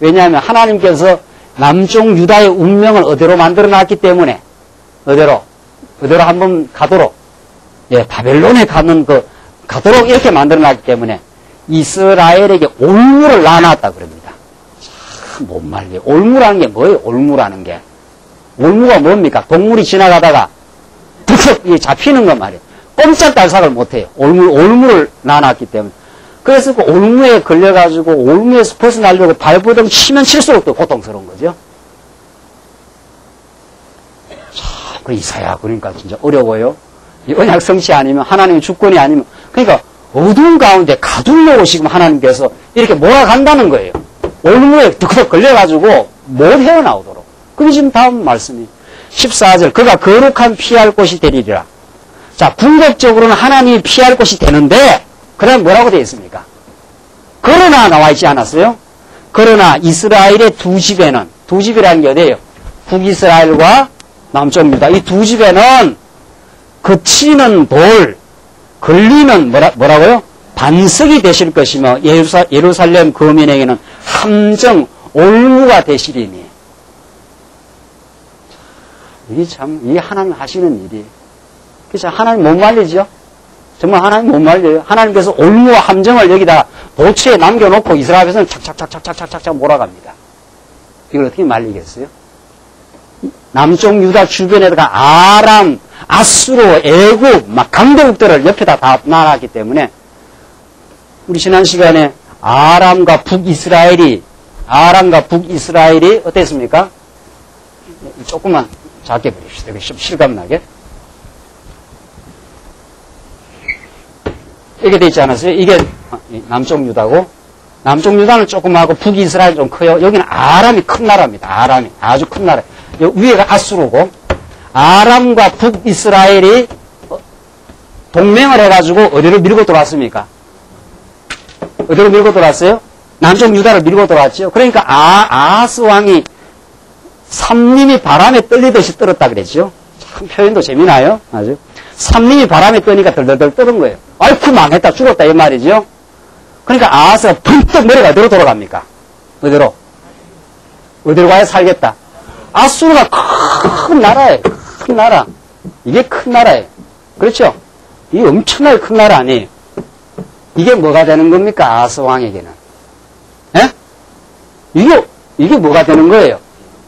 왜냐하면 하나님께서 남쪽 유다의 운명을 어디로 만들어 놨기 때문에 어디로 한번 가도록 바벨론에 가도록 이렇게 만들어 놨기 때문에 이스라엘에게 올무를 놔놨다 그럽니다. 참 못 말려. 올무라는 게 뭐예요? 올무라는 게. 올무가 뭡니까? 동물이 지나가다가 툭툭 잡히는 거 말이에요. 꼼짝달싹을 못해요. 올무를 놔놨기 때문에. 그래서 그 올무에 걸려가지고 올무에서 벗어나려고 발버둥 치면 칠수록 또 고통스러운 거죠. 참, 그 이사야 그러니까 진짜 어려워요. 이 언약 성취 아니면 하나님의 주권이 아니면 그러니까 어두운 가운데 가두려고 지금 하나님께서 이렇게 몰아간다는 거예요. 올무에 득득 걸려가지고 못 헤어나오도록. 그게 지금 다음 말씀이 14절 그가 거룩한 피할 곳이 되리리라. 자, 궁극적으로는 하나님이 피할 곳이 되는데 그다음 뭐라고 되어 있습니까? 그러나 나와 있지 않았어요? 그러나 이스라엘의 두 집에는 두 집이라는 게 어디예요? 북이스라엘과 남쪽 유다 이 두 집에는 그치는 돌 걸리는 뭐라고요? 반석이 되실 것이며 예루살렘 거민에게는 함정 올무가 되시리니. 이게 참, 이게 하나님 하시는 일이. 그래서 하나님 못 말리죠? 정말 하나님 못 말려요. 하나님께서 올무와 함정을 여기다 도처에 남겨놓고 이스라엘 백성은 착착착착착착착 몰아갑니다. 이걸 어떻게 말리겠어요? 남쪽 유다 주변에다가 아람, 아수르, 애굽, 막 강대국들을 옆에다 다 놔놨기 때문에 우리 지난 시간에 아람과 북이스라엘이 어땠습니까? 조금만 작게 버립시다. 좀 실감나게. 이렇게 돼 있지 않았어요? 이게 남쪽 유다고, 남쪽 유다는 조금 하고 북이스라엘 좀 커요. 여기는 아람이 큰 나라입니다. 아람이 아주 큰 나라. 위에가 아수르고, 아람과 북이스라엘이 동맹을 해가지고 어디로 밀고 들어왔습니까? 어디로 밀고 들어왔어요? 남쪽 유다를 밀고 들어왔죠. 그러니까 아하스 왕이 삼림이 바람에 떨리듯이 떨었다 그랬죠. 참 표현도 재미나요. 아주 삼림이 바람에 떠니까 덜덜덜 떠는 거예요. 아이쿠 망했다 죽었다 이 말이죠. 그러니까 아하스가 번뜩 머리가 어디로 돌아갑니까? 어디로 가야 살겠다. 아수르가 큰 나라예요. 큰 나라. 이게 큰 나라예요. 그렇죠? 이게 엄청나게 큰 나라 아니에요. 이게 뭐가 되는 겁니까? 아하스 왕에게는. 예? 이게 뭐가 되는 거예요?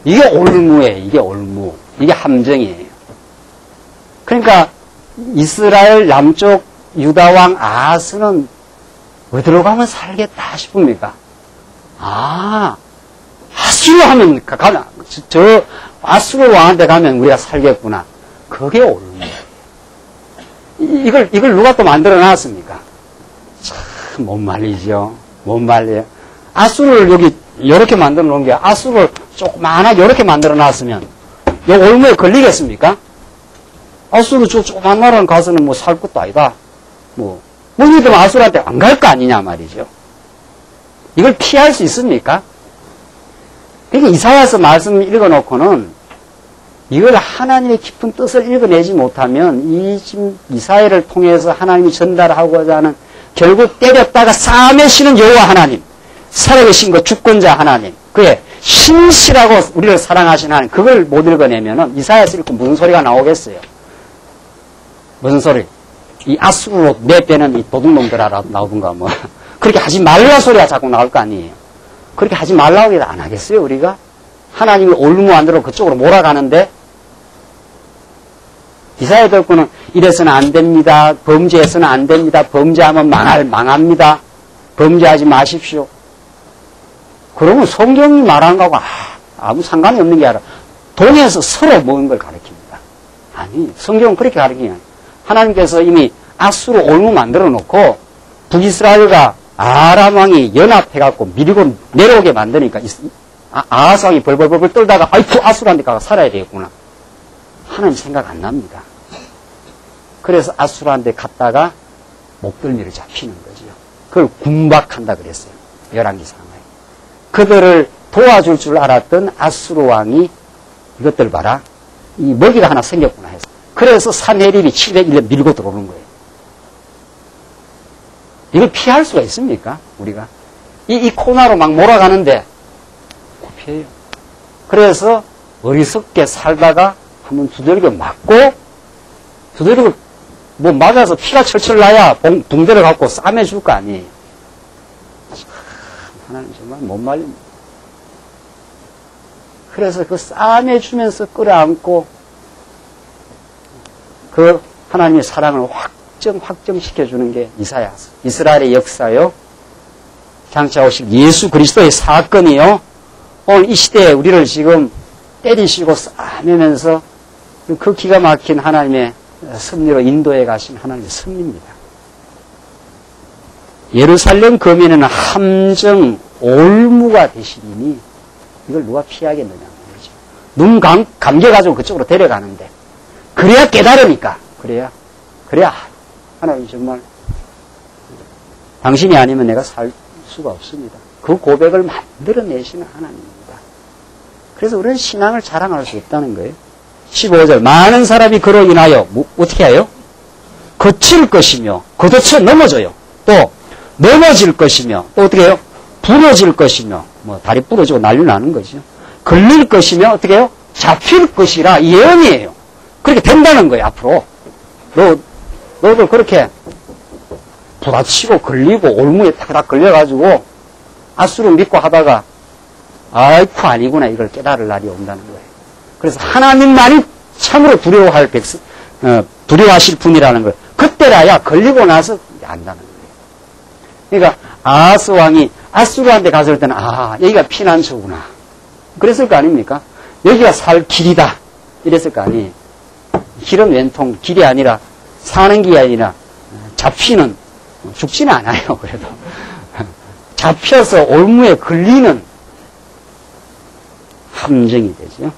이게 올무예요. 이게 올무. 이게 함정이에요. 그러니까 이스라엘 남쪽 유다왕 아하스는 어디로 가면 살겠다 싶습니까? 아수르 하면 저 아수르 왕한테 가면 우리가 살겠구나. 그게 올무예요. 이걸 누가 또 만들어 놨습니까? 참 못 말리죠. 못 말려요. 아수르를 여기 이렇게 만들어 놓은 게 아수르를 조그마하게 이렇게 만들어 놨으면 이 올무에 걸리겠습니까? 아수르 저 조그만 나라는 가서는 뭐 살 것도 아니다. 너희들은 아수르한테 안 갈 거 아니냐 말이죠. 이걸 피할 수 있습니까? 그러니까 이사야서 말씀 읽어놓고는 이걸 하나님의 깊은 뜻을 읽어내지 못하면 이 지금 이사야를 통해서 하나님이 전달하고자 하는 결국 때렸다가 싸매시는 여호와 하나님, 살아계신 것 주권자 하나님, 그의 신실하고 우리를 사랑하신 하나님, 그걸 못 읽어내면은 이사야서 읽고 무슨 소리가 나오겠어요? 무슨 소리? 이 아수르로 내빼는 이 도둑놈들아 나오든가 뭐 그렇게 하지 말라 소리가 자꾸 나올 거 아니에요. 그렇게 하지 말라고 해도 안 하겠어요 우리가? 하나님이 올무 안 들어 그쪽으로 몰아가는데 이사야 듣고는 이래서는 안 됩니다. 범죄해서는 안 됩니다. 범죄하면 망합니다. 범죄하지 마십시오. 그러면 성경이 말하는 거하고 아무 상관이 없는 게 아니라 동에서 서로 모은 걸 가르칩니다. 아니 성경은 그렇게 가르치냐. 하나님께서 이미 아수르 올무 만들어 놓고 북이스라엘과 아람 왕이 연합해갖고 밀고 내려오게 만드니까 아하스 왕이 벌벌벌 떨다가 아이쿠 아수르한테 가서 살아야 되겠구나. 하나님 생각 안 납니다. 그래서 아수르한테 갔다가 목덜미를 잡히는 거죠. 그걸 군박한다 그랬어요. 열왕기상하에. 그들을 도와줄 줄 알았던 아수르 왕이 이것들 봐라. 이 먹이가 하나 생겼구나 해서. 그래서 산헤립이 701년 밀고 들어오는 거예요. 이걸 피할 수가 있습니까? 우리가. 이 코너로 막 몰아가는데 피해요. 그래서 어리석게 살다가 한번 두들겨 맞고 두들겨 뭐 맞아서 피가 철철 나야 붕대를 갖고 싸매줄 거 아니에요. 하나님 정말 못 말립니다. 그래서 그 싸매주면서 끌어안고 그 하나님의 사랑을 확정시켜주는 게 이사야서. 이스라엘의 역사요. 장차 오실 예수 그리스도의 사건이요. 오늘 이 시대에 우리를 지금 때리시고 싸매면서 그 기가 막힌 하나님의 섭리로 인도해 가신 하나님의 섭리입니다. 예루살렘 거민에는 함정 올무가 되시리니 이걸 누가 피하겠느냐 말이죠. 눈 감겨가지고 그쪽으로 데려가는데 그래야 깨달으니까 그래야 하나님 정말 당신이 아니면 내가 살 수가 없습니다. 그 고백을 만들어내시는 하나님입니다. 그래서 우리는 신앙을 자랑할 수 없다는 거예요. 15절 많은 사람이 그로 인하여 어떻게 해요? 거칠 것이며 걷어쳐 넘어져요. 또 넘어질 것이며 또 어떻게 해요? 부러질 것이며 뭐 다리 부러지고 난리 나는 거죠. 걸릴 것이며 어떻게 해요? 잡힐 것이라 예언이에요. 그렇게 된다는 거예요. 앞으로 너도 그렇게 부딪히고 걸리고 올무에 탁탁 걸려가지고 아수를 믿고 하다가 아이쿠 아니구나 이걸 깨달을 날이 온다는 거예요. 그래서 하나님만이 참으로 두려워하실 분이라는 걸 그때라야 걸리고 나서 안다는 거예요. 그러니까 아하스 왕이 아수르한테 갔을 때는 여기가 피난처구나 그랬을 거 아닙니까? 여기가 살 길이다 이랬을 거 아니에요. 길은 왼통 길이 아니라 사는 길이 아니라 잡히는 죽지는 않아요. 그래도 잡혀서 올무에 걸리는 함정이 되죠.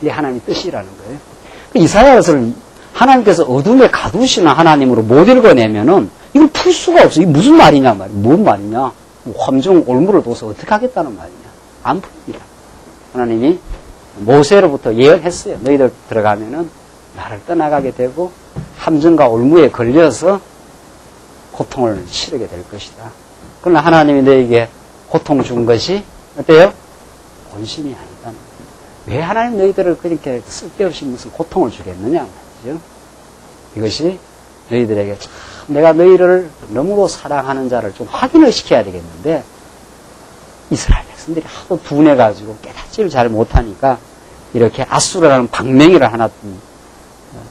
이게 하나님의 뜻이라는 거예요. 이사야서를 하나님께서 어둠에 가두시는 하나님으로 못 읽어내면은 이걸 풀 수가 없어요. 이게 무슨 말이냐 말이야. 뭔 말이냐. 함정 올무를 둬서 어떻게 하겠다는 말이냐. 안 풉니다. 하나님이 모세로부터 예언했어요. 너희들 들어가면은 나를 떠나가게 되고 함정과 올무에 걸려서 고통을 치르게 될 것이다. 그러나 하나님이 너에게 고통 준 것이 어때요? 본심이 아니다. 왜 하나님 너희들을 그렇게 쓸데없이 무슨 고통을 주겠느냐 말이죠. 이것이 너희들에게 참 내가 너희를 너무도 사랑하는 자를 좀 확인을 시켜야 되겠는데 이스라엘 백성들이 하도 둔해가지고 깨닫지를 잘 못하니까 이렇게 아수르라는 방맹이를 하나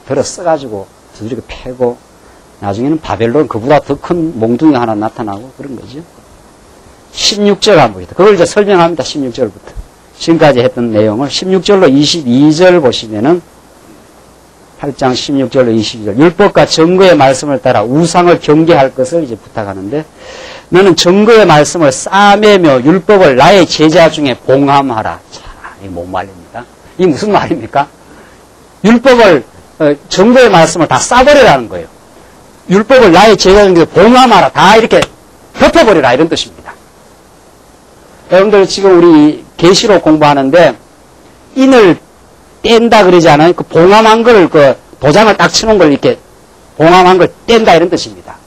들어 써가지고 두드리게 패고 나중에는 바벨론 그보다 더 큰 몽둥이가 하나 나타나고 그런 거죠. 16절 한번 보겠습니다. 그걸 이제 설명합니다. 16절부터. 지금까지 했던 내용을 16절로 22절 보시면은 8장 16절로 22절 율법과 증거의 말씀을 따라 우상을 경계할 것을 이제 부탁하는데 너는 증거의 말씀을 싸매며 율법을 나의 제자 중에 봉함하라. 자, 이게 뭔 말입니까? 이게 무슨 말입니까? 율법을 증거의 말씀을 다 싸버리라는 거예요. 율법을 나의 제자 중에 봉함하라. 다 이렇게 덮어버리라 이런 뜻입니다. 여러분들 지금 우리 계시록 공부하는데 인을 뗀다 그러지 않아요? 그 봉함한 걸 그 도장을 딱 치는 걸 이렇게 봉함한 걸 뗀다 이런 뜻입니다.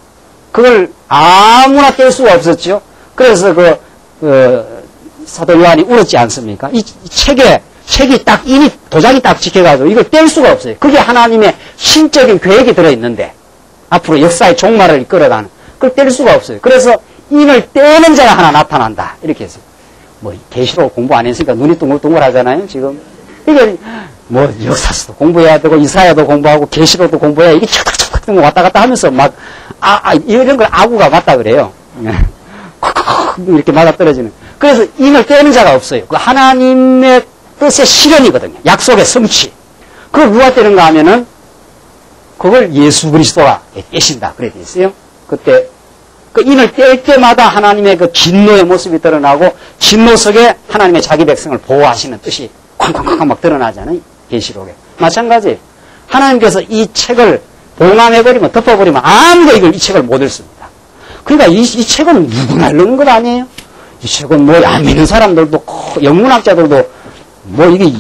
그걸 아무나 뗄 수가 없었죠. 그래서 사도 요한이 울었지 않습니까? 이 책이 딱 인이 도장이 딱 찍혀가지고 이걸 뗄 수가 없어요. 그게 하나님의 신적인 계획이 들어있는데 앞으로 역사의 종말을 이끌어가는 그걸 뗄 수가 없어요. 그래서 인을 떼는 자가 하나 나타난다 이렇게 해서 뭐 계시록 공부 안 했으니까 눈이 둥글둥글하잖아요. 지금 이게 뭐 역사서도 공부해야 되고 이사야도 공부하고 계시록도 공부해야 이게 착착착착 왔다 갔다 하면서 막 이런 걸 아구가 맞다 그래요. 이렇게 맞아 떨어지는. 그래서 인을 떼는 자가 없어요. 그 하나님의 뜻의 실현이거든요. 약속의 성취. 그걸 누가 떼는가 하면은 그걸 예수 그리스도가 떼신다. 그래 돼 있어요. 그때 그 인을 뗄 때마다 하나님의 그 진노의 모습이 드러나고 진노 속에 하나님의 자기 백성을 보호하시는 뜻이 쾅쾅쾅 막 드러나잖아요. 계시록에. 마찬가지 하나님께서 이 책을 봉함해버리면 덮어버리면 아무도 이 책을 못 읽습니다. 그러니까 이 책은 누구나 읽는 것 아니에요? 이 책은 뭐 안 믿는 사람들도 영문학자들도 뭐 이게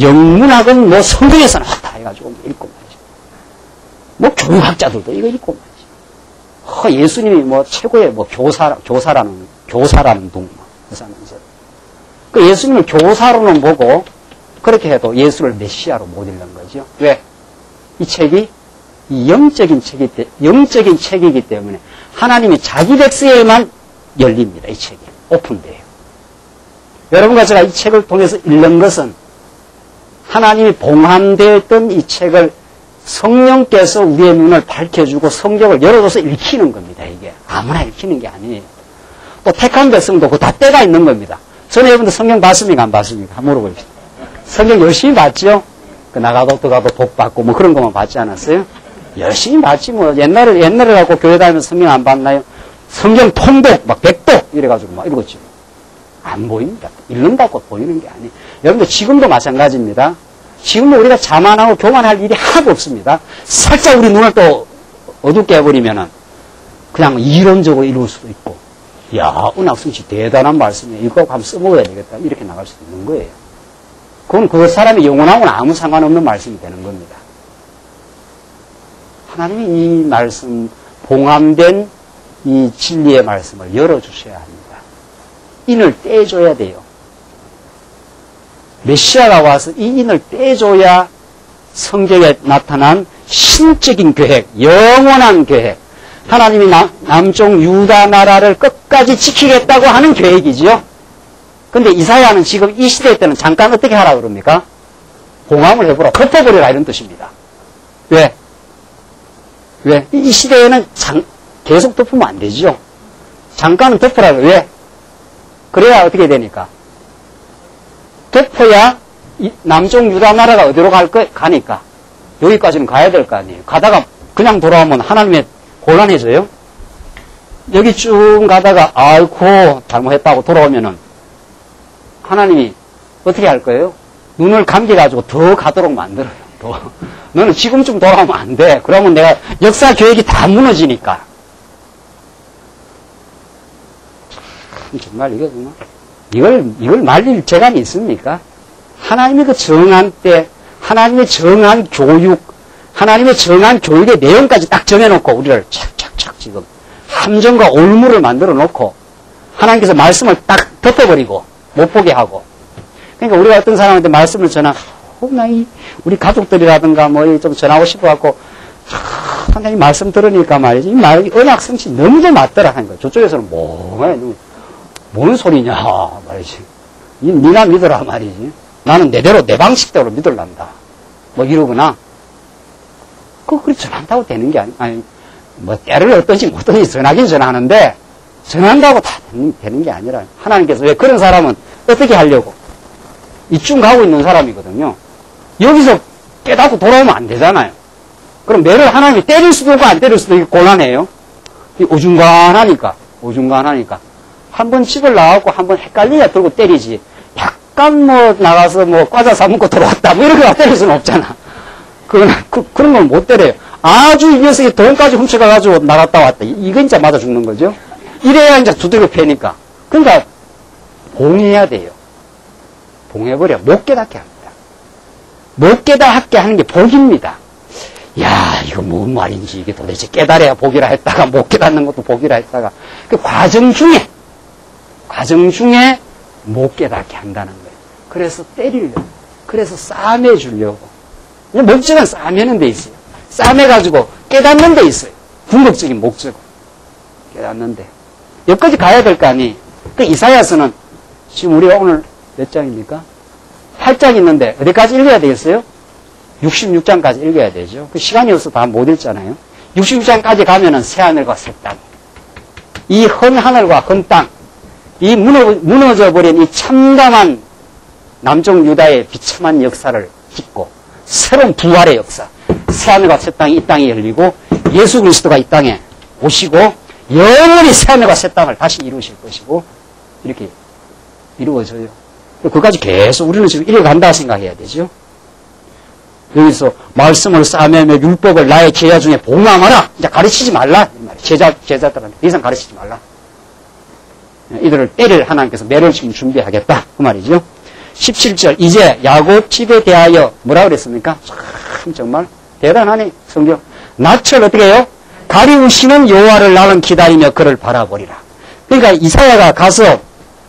영문학은 뭐 성경에서 나왔다 해가지고 읽고 말이죠. 뭐 교육학자들도 이거 읽고 말이죠. 예수님이 뭐 최고의 뭐 교사라는 동 의사면서 그 예수님을 교사로는 보고 그렇게 해도 예수를 메시아로 못 읽는 거죠. 왜? 이 책이 영적인 책이기 때문에 하나님이 자기 백성에만 열립니다. 이 책이 오픈돼요. 여러분과 제가 이 책을 통해서 읽는 것은 하나님이 봉함되어 있던 이 책을 성령께서 우리의 눈을 밝혀주고 성경을 열어줘서 읽히는 겁니다. 이게 아무나 읽히는 게 아니에요. 또 택한 백성도 그 다 때가 있는 겁니다. 전에 여러분들 성경 봤습니까? 안 봤습니까? 한번 물어보십시오. 성경 열심히 봤죠? 그 나가도 들어가도 복 받고 뭐 그런 것만 봤지 않았어요? 열심히 봤지 뭐. 옛날에 갖고 교회 다니면서 성경 안 봤나요? 성경 통독 막 100독 이래가지고 막 읽었죠. 안 보입니다. 읽는다고 보이는 게 아니에요. 여러분들 지금도 마찬가지입니다. 지금도 우리가 자만하고 교만할 일이 하나도 없습니다. 살짝 우리 눈을 또 어둡게 해버리면은 그냥 이론적으로 이룰 수도 있고, 야, 은학성씨 대단한 말씀이에요. 이거 한번 써먹어야 되겠다. 이렇게 나갈 수도 있는 거예요. 그건 그 사람의 영혼하고는 아무 상관없는 말씀이 되는 겁니다. 하나님이 이 말씀, 봉함된 이 진리의 말씀을 열어주셔야 합니다. 인을 떼줘야 돼요. 메시아가 와서 이 인을 떼줘야 성경에 나타난 신적인 계획, 영원한 계획, 하나님이 남쪽 유다 나라를 끝까지 지키겠다고 하는 계획이지요. 근데 이사야는 지금 이 시대 때는 잠깐 어떻게 하라 그럽니까? 봉함을 해보라, 덮어버리라 이런 뜻입니다. 왜? 이 시대에는 계속 덮으면 안 되죠. 잠깐은 덮으라. 왜? 그래야 어떻게 되니까? 덮어야 남쪽 유다 나라가 어디로 가니까? 여기까지는 가야 될 거 아니에요. 가다가 그냥 돌아오면 하나님의 곤란해져요. 여기 쭉 가다가 아이고 잘못했다고 돌아오면은 하나님이 어떻게 할 거예요? 눈을 감겨가지고 더 가도록 만들어요. 더. 너는 지금쯤 돌아오면 안 돼. 그러면 내가 역사 계획이 다 무너지니까. 정말 이걸 말릴 재간이 있습니까? 하나님의 그 정한 때, 하나님의 정한 교육, 하나님의 정한 교육의 내용까지 딱 정해놓고 우리를 착착착 지금 함정과 올무를 만들어 놓고 하나님께서 말씀을 딱 덮어버리고 못 보게 하고. 그러니까 우리가 어떤 사람한테 말씀을 우리 가족들이라든가 뭐 좀 전하고 싶어갖고 하나님 말씀 들으니까 말이지, 이 말이 언약 성취 너무 좀 맞더라 하는 거야. 저쪽에서는 뭔 소리냐 말이지. 니나 믿어라 말이지. 나는 내대로 내 방식대로 믿을란다. 뭐 이러거나. 그렇게 전한다고 되는 게 아니, 뭐 때를 어떤지 못하든지 전하긴 전하는데 전한다고 다 되는 게 아니라 하나님께서 왜 그런 사람은 어떻게 하려고? 이쯤 가고 있는 사람이거든요. 여기서 깨닫고 돌아오면 안 되잖아요. 그럼 매를 하나님이 때릴 수도 있고 안 때릴 수도 있고 곤란해요. 오중간하니까. 한 번 집을 나가고 한 번 헷갈리냐 들고 때리지. 약간 나가서 과자 사먹고 들어왔다. 이렇게 때릴 수는 없잖아. 그런 건 못 때려요. 아주 이 녀석이 돈까지 훔쳐가가지고 나갔다 왔다. 이건 진짜 맞아 죽는 거죠. 이래야 이제 두들겨 패니까. 그러니까 봉해야 돼요. 봉해버려. 못 깨닫게 합니다. 못 깨닫게 하는 게 복입니다. 야, 이거 뭔 말인지 이게 도대체 깨달아야 복이라 했다가 못 깨닫는 것도 복이라 했다가 그 과정 중에 못 깨닫게 한다는 거예요. 그래서 때리려고. 그래서 싸매주려고. 목적은 싸매는 데 있어요. 싸매가지고 깨닫는 데 있어요. 궁극적인 목적은. 깨닫는데. 여기까지 가야 될 거 아니. 그 이사야서는 지금 우리가 오늘 몇 장입니까? 8장 있는데 어디까지 읽어야 되겠어요? 66장까지 읽어야 되죠. 그 시간이 없어서 다 못 읽잖아요. 66장까지 가면은 새하늘과 새 땅. 이 헌 하늘과 헌 땅. 이 무너져버린 이 참담한 남쪽 유다의 비참한 역사를 딛고 새로운 부활의 역사. 새하늘과 새 땅이 이 땅에 열리고 예수 그리스도가 이 땅에 오시고 영원히 새하늘과 새 땅을 다시 이루실 것이고 이렇게 이루어져요. 그까지 계속 우리는 지금 이래간다 생각해야 되죠. 여기서 말씀을 싸매며 율법을 나의 제자 중에 봉함하라. 이제 가르치지 말라. 제자들한테 더 이상 가르치지 말라. 이들을 때릴 하나님께서 매를 지금 준비하겠다. 그 말이죠. 17절 이제 야곱 집에 대하여 뭐라 그랬습니까? 참 정말 대단하네 성경. 낯을 어떻게 해요? 가리우시는 여호와를 나는 기다리며 그를 바라보리라. 그러니까 이사야가 가서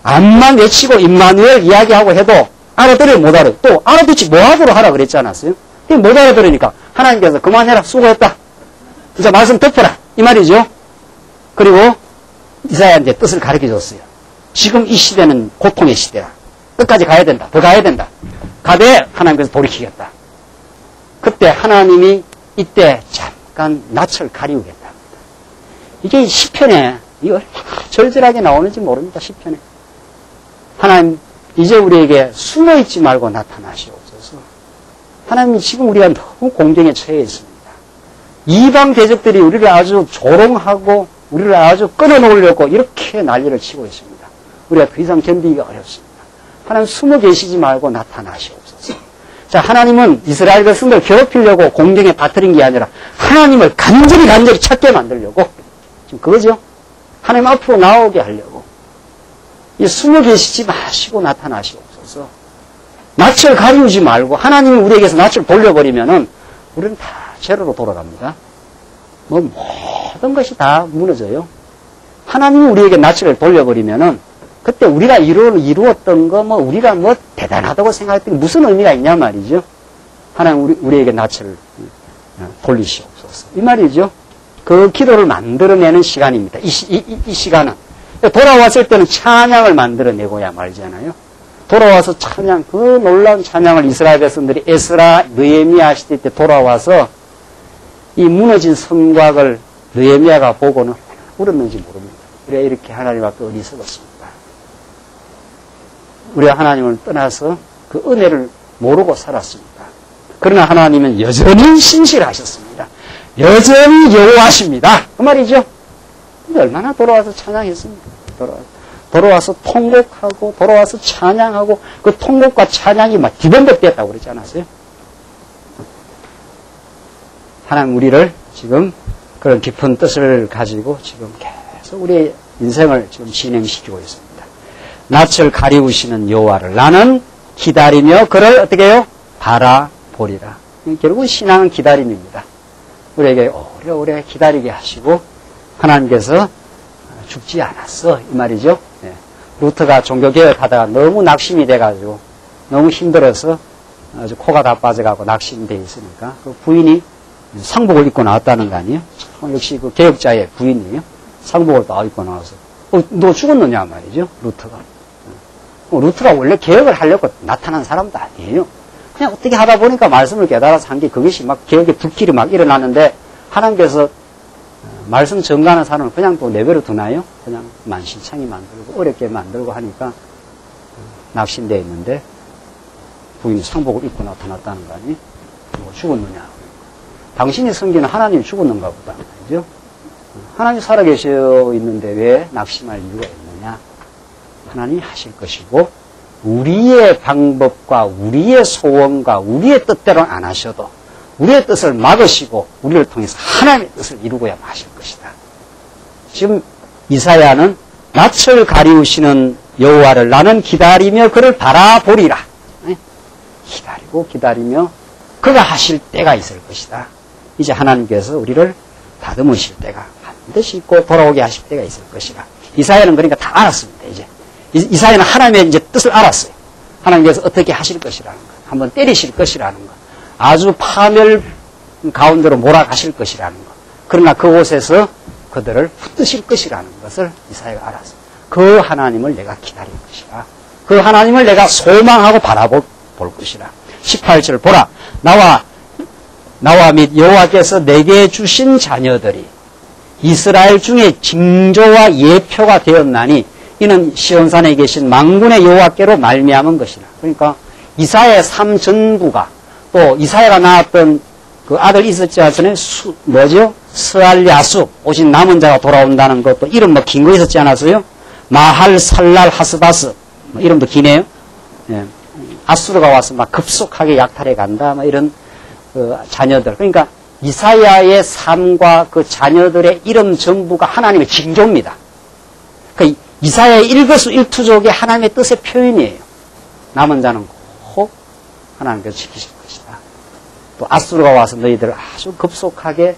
암만 외치고 임마누엘 이야기하고 해도 알아들어요 못 알아요. 또 알아듣지 뭐하도록 하라 그랬지 않았어요? 못 알아들으니까 하나님께서 그만해라 수고했다. 이제 말씀 덮어라 이 말이죠. 그리고 이사야한테 뜻을 가르쳐줬어요. 지금 이 시대는 고통의 시대라. 끝까지 가야 된다. 더 가야 된다. 가되 하나님께서 돌이키겠다. 그때 하나님이 이때 잠깐 낯을 가리우겠다. 이게 시편에 이거 절절하게 나오는지 모릅니다. 시편에. 하나님 이제 우리에게 숨어있지 말고 나타나시옵소서. 하나님 지금 우리가 너무 공경에 처해 있습니다. 이방 대적들이 우리를 아주 조롱하고 우리를 아주 끊어놓으려고 이렇게 난리를 치고 있습니다. 우리가 더 이상 견디기가 어렵습니다. 하나님 숨어 계시지 말고 나타나시옵소서. 자, 하나님은 이스라엘 백성들을 괴롭히려고 공경에 빠뜨린 게 아니라 하나님을 간절히 찾게 만들려고 지금 그거죠. 하나님 앞으로 나오게 하려고. 이 숨어 계시지 마시고 나타나시옵소서. 낯을 가리우지 말고 하나님이 우리에게서 낯을 돌려버리면은 우리는 다 제로로 돌아갑니다. 모든 것이 다 무너져요. 하나님이 우리에게 낯을 돌려버리면은 그때 우리가 이루었던 거 우리가 대단하다고 생각했던 게 무슨 의미가 있냐 말이죠. 하나님 우리에게 낯을 돌리시옵소서. 이 말이죠. 그 기도를 만들어내는 시간입니다. 이 시간은. 돌아왔을 때는 찬양을 만들어내고야 말잖아요. 돌아와서 찬양, 그 놀라운 찬양을 이스라엘 백성들이 에스라, 느헤미야 시대 때 돌아와서 이 무너진 성곽을 느헤미야가 보고는 울었는지 모릅니다. 우리가 이렇게 하나님 앞에 어리석었습니다. 우리가 하나님을 떠나서 그 은혜를 모르고 살았습니다. 그러나 하나님은 여전히 신실하셨습니다. 여전히 여호와십니다. 그 말이죠. 근데 얼마나 돌아와서 찬양했습니까? 돌아와서 통곡하고 돌아와서 찬양하고 그 통곡과 찬양이 막 뒤범벅됐다고 그러지 않았어요? 하나님 우리를 지금 그런 깊은 뜻을 가지고 지금 계속 우리의 인생을 지금 진행시키고 있습니다. 낯을 가리우시는 여호와를 나는 기다리며 그를 어떻게 해요? 바라보리라. 결국은 신앙은 기다림입니다. 우리에게 오래오래 기다리게 하시고 하나님께서 죽지 않았어 이 말이죠. 네. 루트가 종교개혁 하다가 너무 낙심이 돼가지고 너무 힘들어서 아주 코가 다 빠져가고 낙심돼 있으니까 그 부인이 상복을 입고 나왔다는 거 아니에요? 참 역시 그 개혁자의 부인이에요. 상복을 다 입고 나와서 너 죽었느냐 말이죠. 루트가. 루트가 원래 개혁을 하려고 나타난 사람도 아니에요. 그냥 어떻게 하다 보니까 말씀을 깨달아서 한 게 그것이 막 개혁의 불길이 막 일어나는데 하나님께서 말씀 전가하는 사람을 그냥 또 내버려 두나요? 그냥 만신창이 만들고 어렵게 만들고 하니까 낙심되어 있는데 부인이 상복을 입고 나타났다는 거 아니에요? 뭐 죽었느냐? 당신이 섬기는 하나님이 죽었는가 보다. 그죠? 하나님이 살아계셔 있는데 왜 낙심할 이유가 있느냐? 하나님이 하실 것이고 우리의 방법과 우리의 소원과 우리의 뜻대로는 안 하셔도 우리의 뜻을 막으시고 우리를 통해서 하나님의 뜻을 이루고야 하실 것이다. 지금 이사야는 낯을 가리우시는 여호와를 나는 기다리며 그를 바라보리라. 기다리고 기다리며 그가 하실 때가 있을 것이다. 이제 하나님께서 우리를 다듬으실 때가 반드시 있고 돌아오게 하실 때가 있을 것이다. 이사야는 그러니까 다 알았습니다. 이제 이사야는 하나님의 이제 뜻을 알았어요. 하나님께서 어떻게 하실 것이라는 것, 한번 때리실 것이라는 것, 아주 파멸 가운데로 몰아가실 것이라는 것. 그러나 그곳에서 그들을 붙드실 것이라는 것을 이사야가 알았어요. 그 하나님을 내가 기다릴 것이라. 그 하나님을 내가 소망하고 바라볼 것이라. 18절 보라. 나와 및 여호와께서 내게 주신 자녀들이 이스라엘 중에 징조와 예표가 되었나니 이는 시온산에 계신 만군의 여호와께로 말미암은 것이라. 그러니까 이사야의 삶 전부가 또 이사야가 낳았던 그 아들 있었지 않습니까? 뭐죠? 스알야수 오신 남은 자가 돌아온다는 것도 이름 뭐 긴 거 있었지 않았어요? 마할 살랄 하스바스 뭐 이름도 기네요. 예. 아수르가 와서 막 급속하게 약탈해 간다. 뭐 이런 그 자녀들. 그러니까 이사야의 삶과 그 자녀들의 이름 전부가 하나님의 징조입니다. 그 이사야의 일거수일투족의 하나님의 뜻의 표현이에요. 남은 자는 꼭 하나님께서 지키실 것이다. 또 아수르가 와서 너희들을 아주 급속하게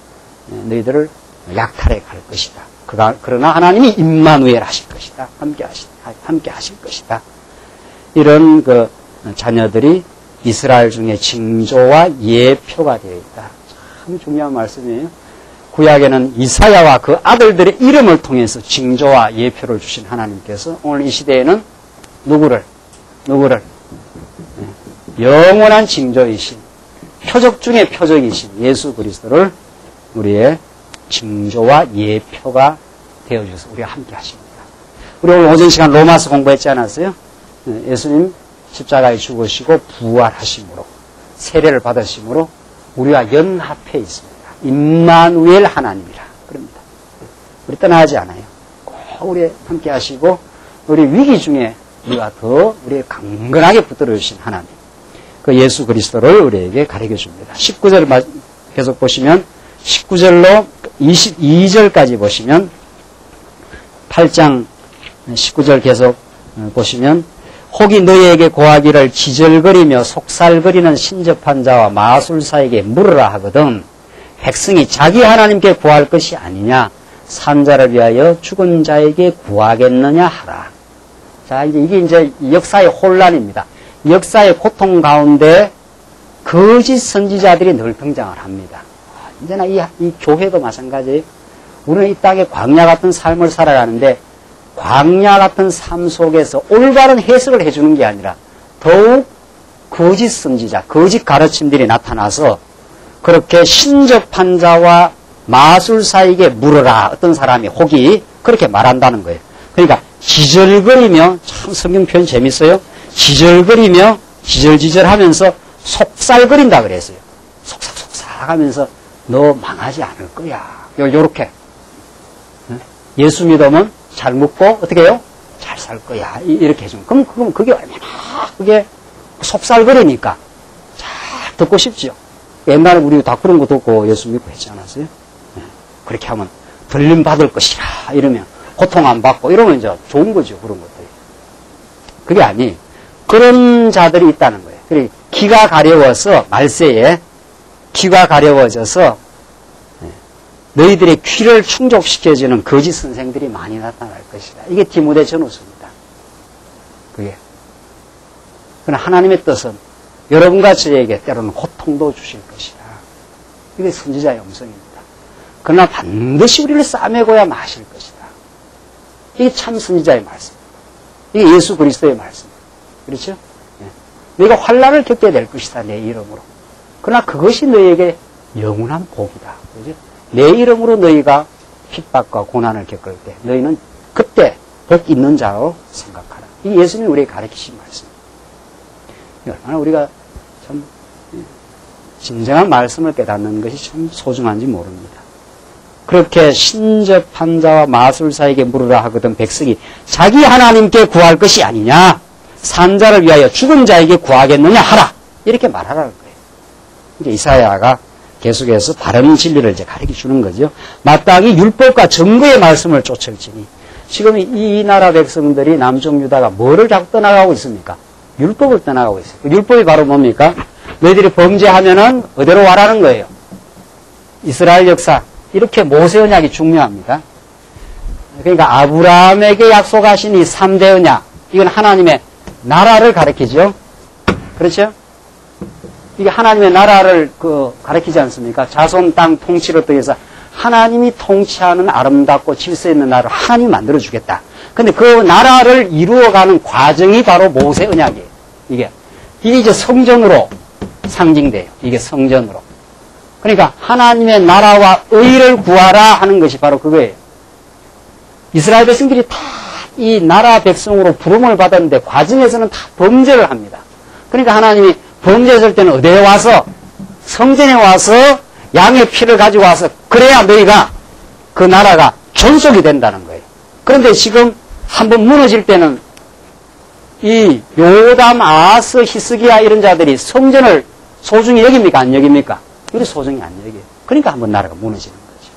너희들을 약탈해 갈 것이다. 그러나 하나님이 임마누엘 하실 것이다. 함께 하실 것이다. 이런 그 자녀들이 이스라엘 중에 징조와 예표가 되어 있다. 참 중요한 말씀이에요. 구약에는 이사야와 그 아들들의 이름을 통해서 징조와 예표를 주신 하나님께서 오늘 이 시대에는 누구를 영원한 징조이신 표적 중의 표적이신 예수 그리스도를 우리의 징조와 예표가 되어주셔서 우리가 함께 하십니다. 우리 오늘 오전 시간 로마서 공부했지 않았어요? 예수님 십자가에 죽으시고 부활하심으로 세례를 받으심으로 우리와 연합해 있습니다. 임마누엘 하나님이라 그럽니다. 우리 떠나지 않아요. 꼭 우리 함께 하시고 우리 위기 중에 우리가 더 우리 강건하게 붙들어 주신 하나님 그 예수 그리스도를 우리에게 가르쳐 줍니다. 19절 계속 보시면 19절로 22절까지 보시면 8장 19절 계속 보시면 혹이 너희에게 고하기를 기절거리며 속살거리는 신접한 자와 마술사에게 물으라 하거든 백성이 자기 하나님께 구할 것이 아니냐. 산 자를 위하여 죽은 자에게 구하겠느냐 하라. 자, 이게 이제 역사의 혼란입니다. 역사의 고통 가운데 거짓 선지자들이 늘 등장을 합니다. 이제나 이 교회도 마찬가지예요. 우리는 이 땅에 광야 같은 삶을 살아가는데 광야 같은 삶 속에서 올바른 해석을 해주는 게 아니라 더욱 거짓 선지자, 거짓 가르침들이 나타나서 그렇게 신접한 자와 마술사에게 물어라. 어떤 사람이 혹이 그렇게 말한다는 거예요. 그러니까 지절거리며, 참 성경 표현 재밌어요. 지절거리며 지절지절하면서 속살거린다 그랬어요. 속삭속삭 하면서 너 망하지 않을 거야. 요렇게. 예수 믿으면 잘 먹고 어떻게 해요? 잘 살 거야. 이렇게 해주면. 그럼 그게 얼마나 그게 속살거리니까 잘 듣고 싶지요. 옛날에 우리 다 그런 거 듣고 예수 믿고 했지 않았어요? 그렇게 하면 들림 받을 것이라 이러면 고통 안 받고 이러면 이제 좋은 거죠. 그런 것들이. 그게 아니. 그런 자들이 있다는 거예요. 그리고 귀가 가려워서 말세에 귀가 가려워져서 너희들의 귀를 충족시켜주는 거짓 선생들이 많이 나타날 것이다. 이게 디모데 전후서입니다. 그게. 그러나 하나님의 뜻은 여러분과 저에게 때로는 고통도 주실 것이다. 이게 선지자의 음성입니다. 그러나 반드시 우리를 싸매고야 마실 것이다. 이게 참 선지자의 말씀입니다. 이게 예수 그리스도의 말씀입니다. 그렇죠? 너희가 환난을 겪게 될 것이다. 내 이름으로. 그러나 그것이 너희에게 영원한 복이다. 그렇죠? 내 이름으로 너희가 핍박과 고난을 겪을 때 너희는 그때 복 있는 자로 생각하라. 이 예수님이 우리에게 가르치신 말씀입니다. 얼마나 우리가 참 진정한 말씀을 깨닫는 것이 참 소중한지 모릅니다. 그렇게 신접한 자와 마술사에게 물으라 하거든 백성이 자기 하나님께 구할 것이 아니냐. 산자를 위하여 죽은 자에게 구하겠느냐 하라. 이렇게 말하라는 거예요. 이제 이사야가 계속해서 바른 진리를 이제 가르쳐 주는 거죠. 마땅히 율법과 증거의 말씀을 쫓을지니. 지금 이 나라 백성들이 남쪽 유다가 뭐를 자꾸 떠나가고 있습니까? 율법을 떠나가고 있어요. 율법이 바로 뭡니까? 너희들이 범죄하면은 어디로 와라는 거예요. 이스라엘 역사. 이렇게 모세 언약이 중요합니다. 그러니까 아브라함에게 약속하신 이 3대 언약. 이건 하나님의 나라를 가리키죠. 그렇죠? 이게 하나님의 나라를 가리키지 않습니까? 자손 땅 통치를 통해서 하나님이 통치하는 아름답고 질서 있는 나라를 하나님이 만들어주겠다. 근데 그 나라를 이루어가는 과정이 바로 모세 언약이에요. 이게 이제 성전으로 상징돼요. 이게 성전으로. 그러니까 하나님의 나라와 의를 구하라 하는 것이 바로 그거예요. 이스라엘 백성들이 다 이 나라 백성으로 부름을 받았는데 과정에서는 다 범죄를 합니다. 그러니까 하나님이 범죄했을 때는 어디에 와서 성전에 와서 양의 피를 가지고 와서 그래야 너희가 그 나라가 존속이 된다는 거예요. 그런데 지금 한번 무너질 때는 이 요담, 아하스, 히스기야 이런 자들이 성전을 소중히 여깁니까? 안 여깁니까? 이게 소중히 안 여겨요. 그러니까 한번 나라가 무너지는 거죠.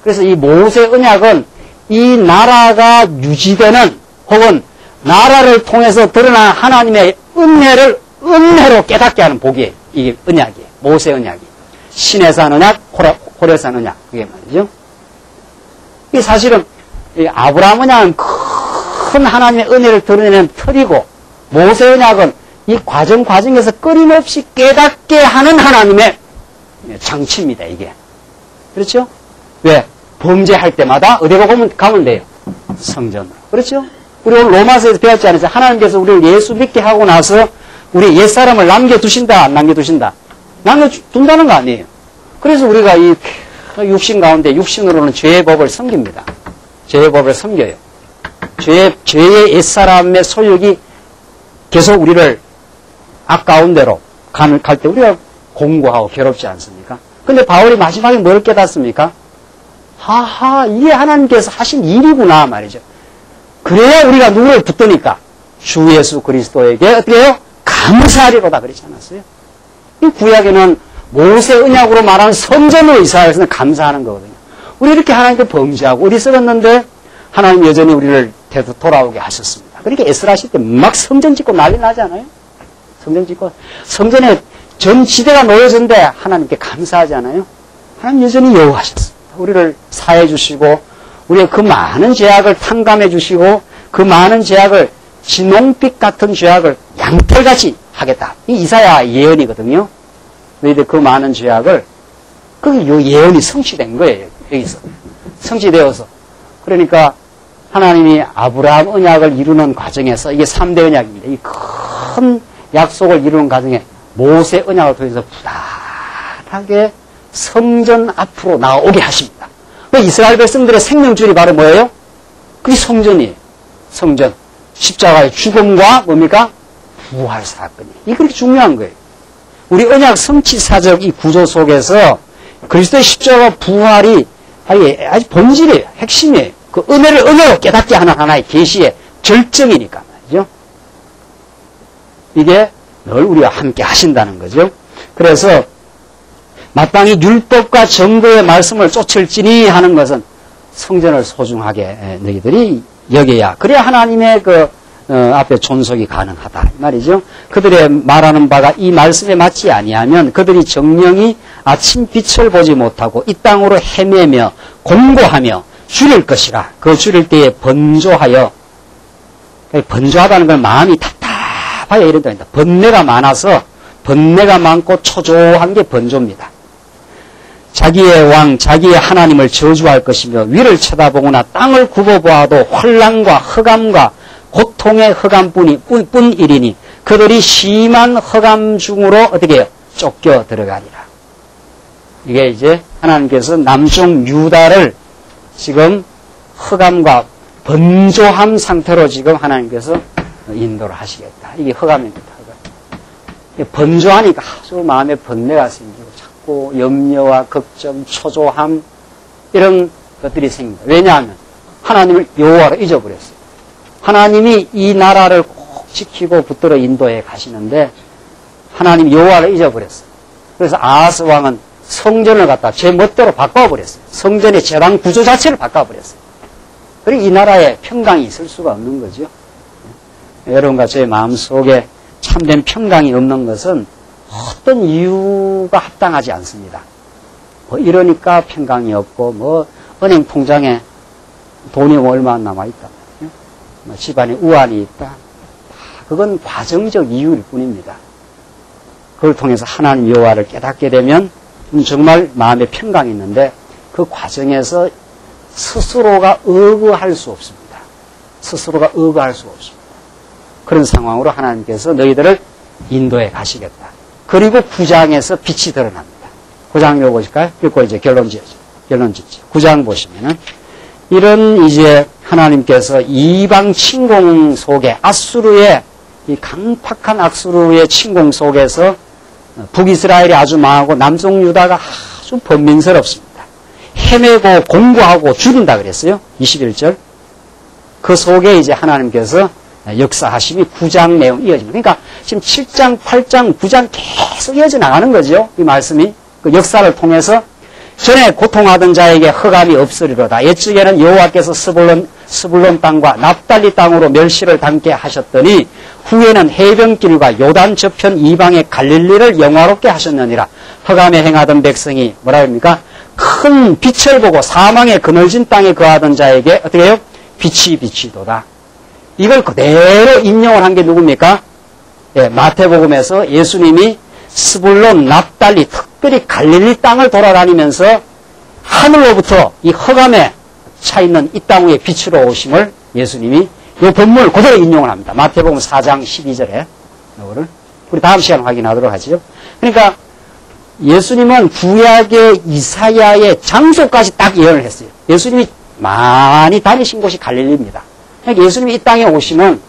그래서 이 모세 언약은 이 나라가 유지되는 혹은 나라를 통해서 드러난 하나님의 은혜로 깨닫게 하는 복이에요. 이게 언약이에요. 모세 언약이. 시내산 언약, 호레산 언약. 그게 말이죠. 이 사실은 이 아브라함 언약은 큰 하나님의 은혜를 드러내는 틀이고 모세 언약은 이 과정에서 끊임없이 깨닫게 하는 하나님의 장치입니다. 이게. 그렇죠? 왜? 범죄할 때마다 어디로 가면 돼요? 성전으로. 그렇죠? 우리 오늘 로마서에서 배웠지 않았어요? 하나님께서 우리를 예수 믿게 하고 나서 우리 옛사람을 남겨두신다, 안 남겨두신다? 남겨둔다는 거 아니에요. 그래서 우리가 이 육신 가운데 육신으로는 죄의 법을 섬깁니다. 죄의 법을 섬겨요. 죄의 옛사람의 소욕이 계속 우리를 악 가운데로 갈 때 우리가 공고하고 괴롭지 않습니까? 근데 바울이 마지막에 뭘 깨닫습니까? 하하, 이게 하나님께서 하신 일이구나 말이죠. 그래야 우리가 누구를 붙드니까 주 예수 그리스도에게 어떻게 해요? 감사하리로다 그러지 않았어요? 이 구약에는 모세 언약으로 말하는 성전으로 이스라엘에서는 감사하는 거거든요. 우리 이렇게 하나님께 범죄하고 우리 썩었는데 하나님 여전히 우리를 돌아오게 하셨습니다. 그러니까 에스라 시대 막 성전 짓고 난리 나지 않아요? 성전 짓고 성전에 전 지대가 놓여졌는데 하나님께 감사하지 않아요? 하나님 여전히 여호와셨습니다. 우리를 사해 주시고 우리의 그 많은 죄악을 탕감해 주시고 그 많은 죄악을 진홍빛 같은 죄악을 양털같이 하겠다. 이 이사야 예언이거든요. 너희들 그 많은 죄악을 그게 요 예언이 성취된 거예요. 여기서 성취되어서 그러니까 하나님이 아브라함 언약을 이루는 과정에서 이게 3대 언약입니다. 이 큰 약속을 이루는 과정에 모세 언약을 통해서 부단하게 성전 앞으로 나오게 하십니다. 이스라엘 백성들의 생명줄이 바로 뭐예요? 그게 성전이에요. 성전. 십자가의 죽음과 뭡니까? 부활 사건이. 이게 그렇게 중요한 거예요. 우리 언약 성취사적 이 구조 속에서 그리스도의 십자가 부활이 아주 본질이에요. 핵심이에요. 그 은혜를 은혜로 깨닫게 하는 하나의 계시의 결정이니까 말이죠. 이게 늘 우리와 함께 하신다는 거죠. 그래서 마땅히 율법과 정도의 말씀을 쫓을지니 하는 것은 성전을 소중하게 너희들이 여겨야 그래야 하나님의 앞에 존속이 가능하다 말이죠. 그들의 말하는 바가 이 말씀에 맞지 아니하면 그들이 정령이 아침 빛을 보지 못하고 이 땅으로 헤매며 공고하며 줄일 것이라. 그 줄일 때에 번조하여 번조하다는 건 마음이 답답하여 이런다. 번뇌가 많아서 번뇌가 많고 초조한 게 번조입니다. 자기의 왕, 자기의 하나님을 저주할 것이며 위를 쳐다보거나 땅을 굽어보아도 환난과 흑암과 고통의 흑암뿐이니 그들이 심한 흑암 중으로 어떻게 해요? 쫓겨 들어가리라. 이게 이제 하나님께서 남쪽 유다를 지금 흑암과 번조함 상태로 지금 하나님께서 인도를 하시겠다. 이게 흑암입니다. 번조하니까 아주 마음에 번뇌가 생기고 자꾸 염려와 걱정, 초조함 이런 것들이 생깁니다. 왜냐하면 하나님을 여호와로 잊어버렸어요. 하나님이 이 나라를 꼭 지키고 붙들어 인도해 가시는데 하나님 여호와를 잊어버렸어요. 그래서 아하스 왕은 성전을 갖다 제 멋대로 바꿔버렸어요. 성전의 제당 구조 자체를 바꿔버렸어요. 그리고 이 나라에 평강이 있을 수가 없는 거죠. 여러분과 저의 마음속에 참된 평강이 없는 것은 어떤 이유가 합당하지 않습니다. 뭐 이러니까 평강이 없고 은행 통장에 돈이 얼마나 남아있다. 집안에 우환이 있다. 그건 과정적 이유일 뿐입니다. 그걸 통해서 하나님 여호와를 깨닫게 되면 정말 마음에 평강이 있는데 그 과정에서 스스로가 의거할 수 없습니다. 스스로가 의거할 수 없습니다. 그런 상황으로 하나님께서 너희들을 인도해 가시겠다. 그리고 9장에서 빛이 드러납니다. 9장 읽어보실까요? 읽고 이제 결론 짓죠. 9장 보시면은 이런 이제 하나님께서 이방 침공 속에 아수르의 이 강팍한 아수르의 침공 속에서 북이스라엘이 아주 망하고 남쪽 유다가 아주 번민스럽습니다. 헤매고 공고하고 죽인다 그랬어요. 21절. 그 속에 이제 하나님께서 역사하심이 9장 내용 이어집니다. 그러니까 지금 7장, 8장, 9장 계속 이어져 나가는 거죠. 이 말씀이. 그 역사를 통해서 전에 고통하던 자에게 흑암이 없으리로다. 옛적에는 여호와께서 스불론 땅과 납달리 땅으로 멸시를 당케 하셨더니 후에는 해변길과 요단 저편 이방의 갈릴리를 영화롭게 하셨느니라. 흑암에 행하던 백성이 뭐라 합니까? 큰 빛을 보고 사망의 그늘진 땅에 거하던 자에게 어떻게 해요? 빛이 비치도다. 이걸 그대로 인용을 한 게 누굽니까? 예, 마태복음에서 예수님이 스불론, 납달리, 특별히 갈릴리 땅을 돌아다니면서 하늘로부터 이 흑암에 차 있는 이 땅 위에 빛으로 오심을 예수님이 이 본문을 그대로 인용을 합니다. 마태복음 4장 12절에 이거를 우리 다음 시간 확인하도록 하죠. 그러니까 예수님은 구약의 이사야의 장소까지 딱 예언을 했어요. 예수님이 많이 다니신 곳이 갈릴리입니다. 그러니까 예수님이 이 땅에 오시면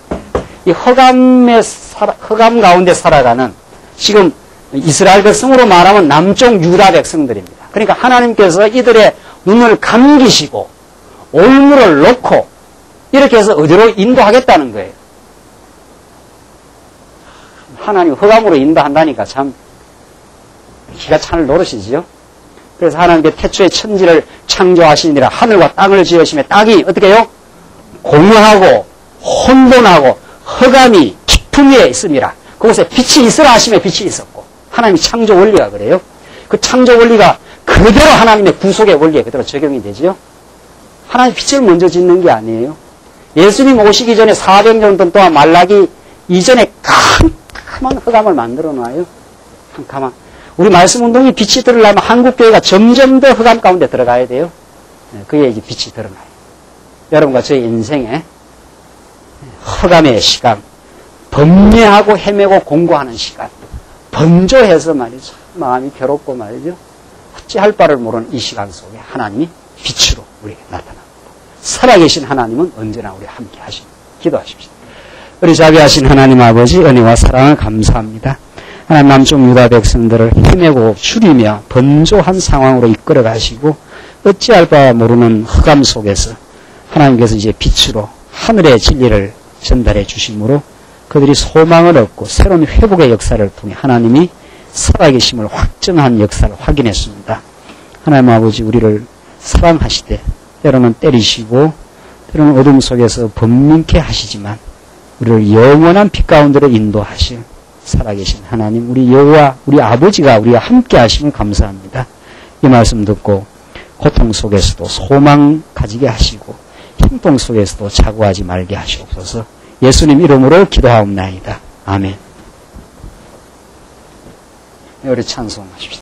이 흑암 가운데 살아가는 지금 이스라엘 백성으로 말하면 남쪽 유다 백성들입니다. 그러니까 하나님께서 이들의 눈을 감기시고 올무를 놓고 이렇게 해서 어디로 인도하겠다는 거예요. 하나님 흑암으로 인도한다니까 참 기가 찬을 노릇이지요. 그래서 하나님께 태초에 천지를 창조하시니라 하늘과 땅을 지으시며 땅이 어떻게 해요? 공허하고 혼돈하고 흑암이 깊음 위에 있습니다. 그곳에 빛이 있으라 하시며 빛이 있었고 하나님이 창조 원리가 그래요. 그 창조 원리가 그대로 하나님의 구속의 원리에 그대로 적용이 되죠. 하나님 빛을 먼저 짓는 게 아니에요. 예수님 오시기 전에 400년 동안 말라기 이전에 캄캄한 흑암을 만들어 놔요. 캄캄한. 우리 말씀 운동이 빛이 들으려면 한국교회가 점점 더 흑암 가운데 들어가야 돼요. 그게 이제 빛이 드러나요. 여러분과 저의 인생에 흑암의 시간, 번뇌하고 헤매고 공고하는 시간, 번조해서 말이죠. 마음이 괴롭고 말이죠. 어찌할 바를 모르는 이 시간 속에 하나님이 빛으로 우리에게 나타납니다. 살아계신 하나님은 언제나 우리와 함께 하십니다. 기도하십시오. 우리 자비하신 하나님 아버지 은혜와 사랑을 감사합니다. 하나님 남쪽 유다 백성들을 헤매고 줄이며 번조한 상황으로 이끌어 가시고 어찌할 바 모르는 흑암 속에서 하나님께서 이제 빛으로 하늘의 진리를 전달해 주심으로 그들이 소망을 얻고 새로운 회복의 역사를 통해 하나님이 살아계심을 확정한 역사를 확인했습니다. 하나님 아버지 우리를 사랑하시되 때로는 때리시고 때로는 어둠 속에서 번민케 하시지만 우리를 영원한 빛 가운데로 인도하실 살아계신 하나님 우리 여호와 우리 아버지가 우리와 함께 하심을 감사합니다. 이 말씀 듣고 고통 속에서도 소망 가지게 하시고 힘동 속에서도 자고하지 말게 하시옵소서. 예수님 이름으로 기도하옵나이다. 아멘. 우리 찬송하십시다.